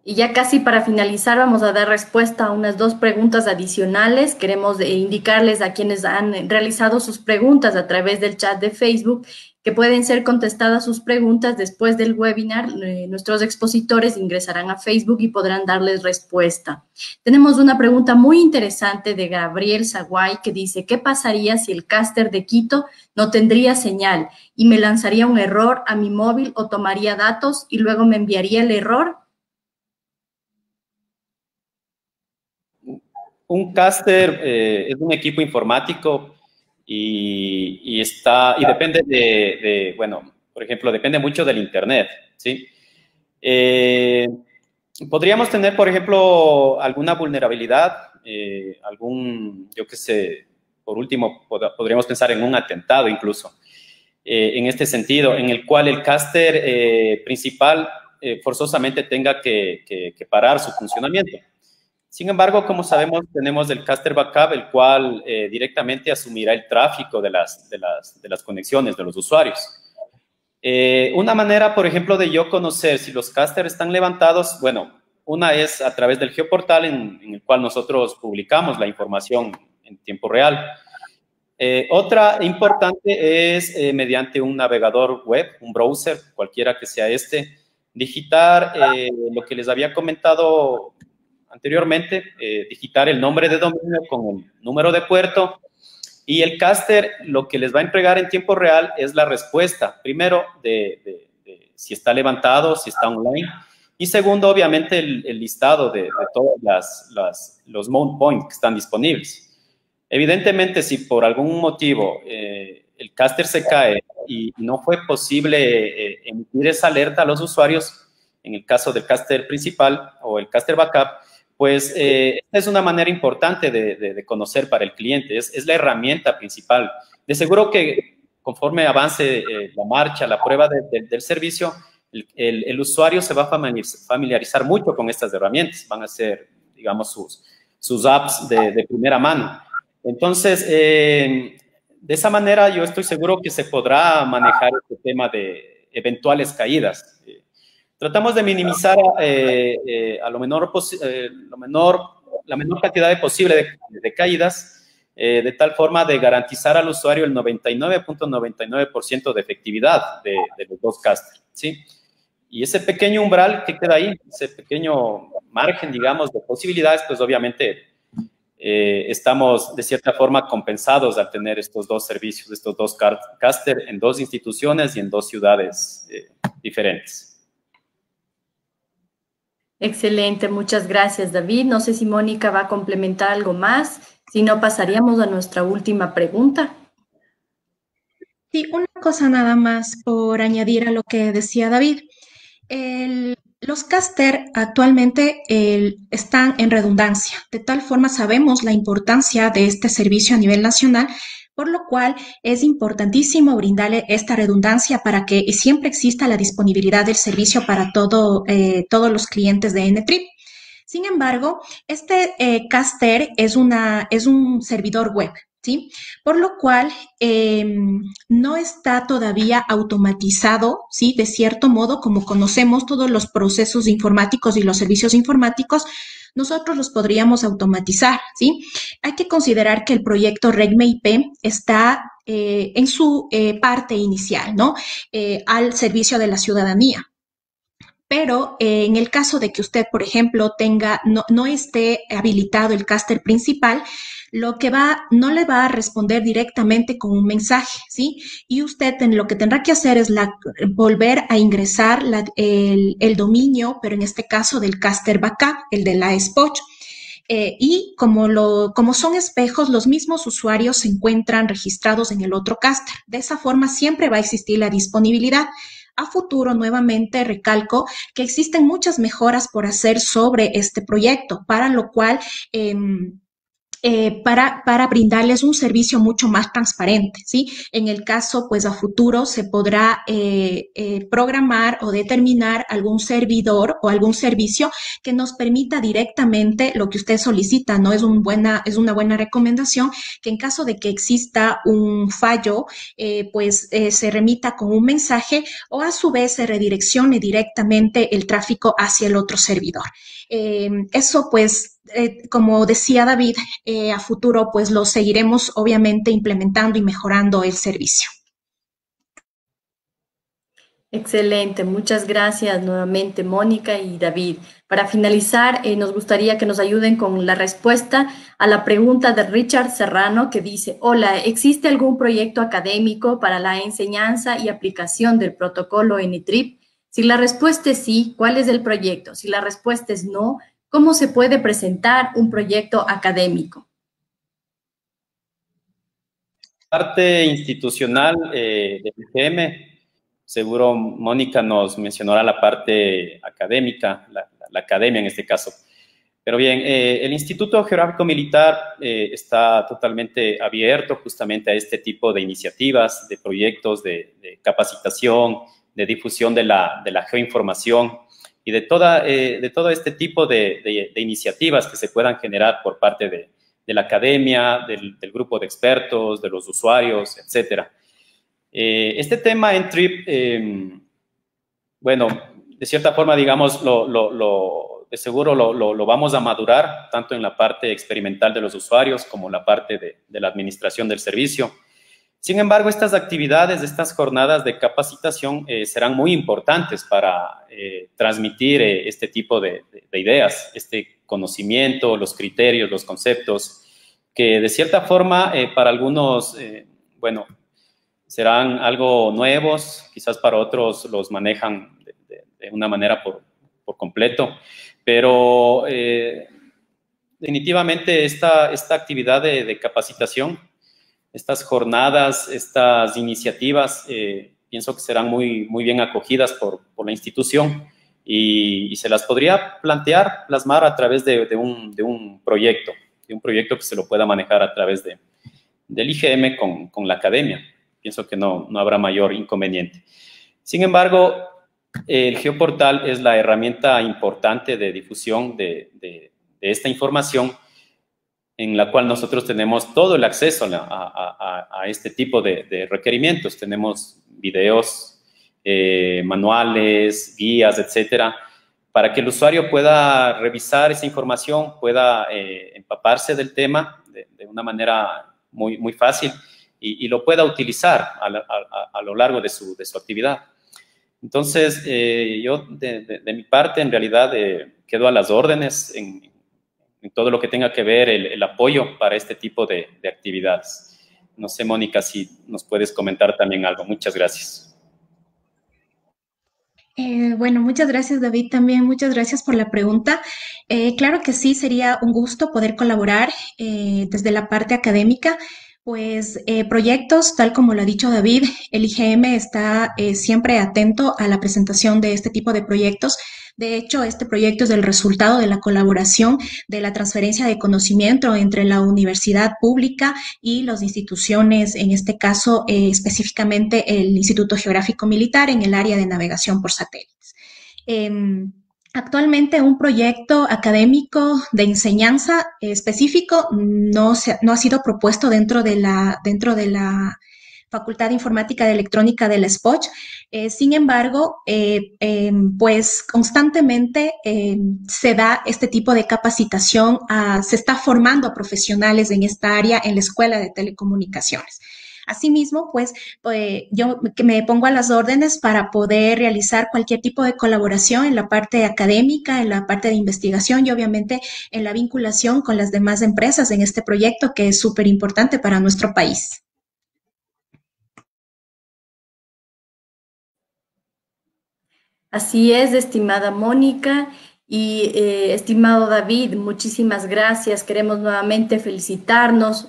S1: Y ya casi para finalizar vamos a dar respuesta a unas 2 preguntas adicionales. Queremos indicarles a quienes han realizado sus preguntas a través del chat de Facebook que pueden ser contestadas sus preguntas después del webinar. Nuestros expositores ingresarán a Facebook y podrán darles respuesta. Tenemos una pregunta muy interesante de Gabriel Zaguay que dice: ¿qué pasaría si el caster de Quito no tendría señal y me lanzaría un error a mi móvil o tomaría datos y luego me enviaría el error?
S2: Un caster es un equipo informático y depende bueno, por ejemplo, depende mucho del Internet, ¿sí? Podríamos tener, por ejemplo, alguna vulnerabilidad, yo qué sé, por último, podríamos pensar en un atentado incluso, en este sentido, en el cual el caster principal forzosamente tenga que parar su funcionamiento. Sin embargo, como sabemos, tenemos el caster backup, el cual directamente asumirá el tráfico de las conexiones de los usuarios. Una manera, por ejemplo, de yo conocer si los casters están levantados, bueno, una es a través del geoportal en el cual nosotros publicamos la información en tiempo real. Otra importante es mediante un navegador web, un browser, cualquiera que sea digitar lo que les había comentado anteriormente, digitar el nombre de dominio con el número de puerto, y el caster lo que les va a entregar en tiempo real es la respuesta, primero, de si está levantado, si está online, y segundo, obviamente, el listado de todos los mount points que están disponibles. Evidentemente, si por algún motivo el caster se cae y no fue posible emitir esa alerta a los usuarios, en el caso del caster principal o el caster backup, pues es una manera importante de conocer para el cliente, es la herramienta principal. De seguro que conforme avance la marcha, la prueba del servicio, el usuario se va a familiarizar mucho con estas herramientas, van a ser digamos, sus apps de primera mano. Entonces, de esa manera yo estoy seguro que se podrá manejar este tema de eventuales caídas. Tratamos de minimizar a la menor cantidad posible de caídas, de tal forma de garantizar al usuario el 99.99% de efectividad de los dos casters, ¿sí? Y ese pequeño umbral que queda ahí, ese pequeño margen, digamos, de posibilidades, pues obviamente estamos de cierta forma compensados al tener estos dos servicios, estos dos casters en dos instituciones y en dos ciudades diferentes.
S1: Excelente, muchas gracias, David. No sé si Mónica va a complementar algo más. Si no, pasaríamos a nuestra última pregunta.
S3: Sí, una cosa nada más por añadir a lo que decía David. Los caster actualmente están en redundancia, de tal forma sabemos la importancia de este servicio a nivel nacional, por lo cual es importantísimo brindarle esta redundancia para que siempre exista la disponibilidad del servicio para todos los clientes de N-Trip. Sin embargo, este caster es un servidor web, ¿sí? Por lo cual no está todavía automatizado, ¿sí? De cierto modo, como conocemos todos los procesos informáticos y los servicios informáticos, nosotros los podríamos automatizar, ¿sí? Hay que considerar que el proyecto RegmeIP está en su parte inicial, ¿no? Al servicio de la ciudadanía. Pero en el caso de que usted, por ejemplo, no esté habilitado el caster principal, no le va a responder directamente con un mensaje, ¿sí? Y usted lo que tendrá que hacer es volver a ingresar el dominio, pero en este caso del caster backup, el de la SPOCH. Y como son espejos, los mismos usuarios se encuentran registrados en el otro caster. De esa forma siempre va a existir la disponibilidad. A futuro, nuevamente, recalco que existen muchas mejoras por hacer sobre este proyecto, para lo cual para brindarles un servicio mucho más transparente, ¿sí? En el caso, pues a futuro se podrá programar o determinar algún servidor o algún servicio que nos permita directamente lo que usted solicita, ¿no? Es una buena recomendación que en caso de que exista un fallo, se remita con un mensaje o a su vez se redireccione directamente el tráfico hacia el otro servidor. Eso, pues, como decía David, a futuro pues lo seguiremos obviamente implementando y mejorando el servicio.
S1: Excelente, muchas gracias nuevamente Mónica y David. Para finalizar, nos gustaría que nos ayuden con la respuesta a la pregunta de Richard Serrano que dice: hola, ¿existe algún proyecto académico para la enseñanza y aplicación del protocolo N-Trip? Si la respuesta es sí, ¿cuál es el proyecto? Si la respuesta es no, ¿cómo se puede presentar un proyecto académico?
S2: Parte institucional del IGM, seguro Mónica nos mencionará la parte académica, la academia en este caso. Pero bien, el Instituto Geográfico Militar está totalmente abierto justamente a este tipo de iniciativas, de proyectos de capacitación, de difusión de la geoinformación y de todo este tipo de iniciativas que se puedan generar por parte de la academia, del grupo de expertos, de los usuarios, etcétera. Este tema en TRIP, bueno, de cierta forma, digamos, de seguro lo vamos a madurar, tanto en la parte experimental de los usuarios como en la parte de la administración del servicio. Sin embargo, estas actividades, estas jornadas de capacitación serán muy importantes para transmitir este tipo de ideas, este conocimiento, los criterios, los conceptos, que de cierta forma para algunos, bueno, serán algo nuevos, quizás para otros los manejan de una manera por completo, pero definitivamente esta actividad de capacitación, estas jornadas, estas iniciativas, pienso que serán muy bien acogidas por la institución y se las podría plasmar a través de un proyecto que se lo pueda manejar a través del IGM con la academia. Pienso que no habrá mayor inconveniente. Sin embargo, el Geoportal es la herramienta importante de difusión de esta información, en la cual nosotros tenemos todo el acceso a este tipo de requerimientos. Tenemos videos, manuales, guías, etcétera, para que el usuario pueda revisar esa información, pueda empaparse del tema de una manera muy fácil y lo pueda utilizar a lo largo de su actividad. Entonces, yo de mi parte, en realidad, quedo a las órdenes en todo lo que tenga que ver el apoyo para este tipo de actividades. No sé, Mónica, si nos puedes comentar también algo. Muchas gracias.
S3: Bueno, muchas gracias, David. También muchas gracias por la pregunta. Claro que sí, sería un gusto poder colaborar desde la parte académica. Pues proyectos, tal como lo ha dicho David, el IGM está siempre atento a la presentación de este tipo de proyectos. De hecho, este proyecto es el resultado de la colaboración, de la transferencia de conocimiento entre la universidad pública y las instituciones, en este caso específicamente el Instituto Geográfico Militar en el área de navegación por satélites. Actualmente un proyecto académico de enseñanza específico no ha sido propuesto dentro de la Facultad de Informática de Electrónica de la SPOCH. Sin embargo, pues constantemente se da este tipo de capacitación, se está formando a profesionales en esta área en la Escuela de Telecomunicaciones. Asimismo, pues yo me pongo a las órdenes para poder realizar cualquier tipo de colaboración en la parte académica, en la parte de investigación y obviamente en la vinculación con las demás empresas en este proyecto que es súper importante para nuestro país.
S1: Así es, estimada Mónica y estimado David, muchísimas gracias. Queremos nuevamente felicitarles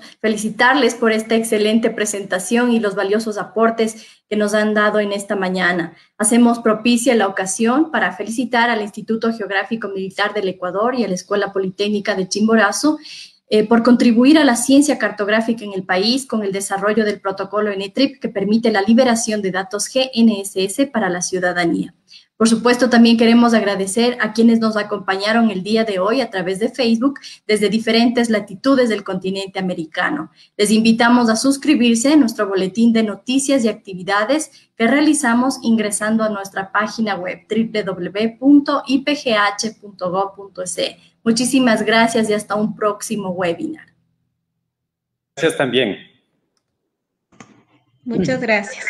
S1: por esta excelente presentación y los valiosos aportes que nos han dado en esta mañana. Hacemos propicia la ocasión para felicitar al Instituto Geográfico Militar del Ecuador y a la Escuela Politécnica de Chimborazo por contribuir a la ciencia cartográfica en el país con el desarrollo del protocolo NTRIP que permite la liberación de datos GNSS para la ciudadanía. Por supuesto, también queremos agradecer a quienes nos acompañaron el día de hoy a través de Facebook desde diferentes latitudes del continente americano. Les invitamos a suscribirse a nuestro boletín de noticias y actividades que realizamos ingresando a nuestra página web www.ipgh.gov.es. Muchísimas gracias y hasta un próximo webinar.
S2: Gracias también.
S3: Muchas gracias.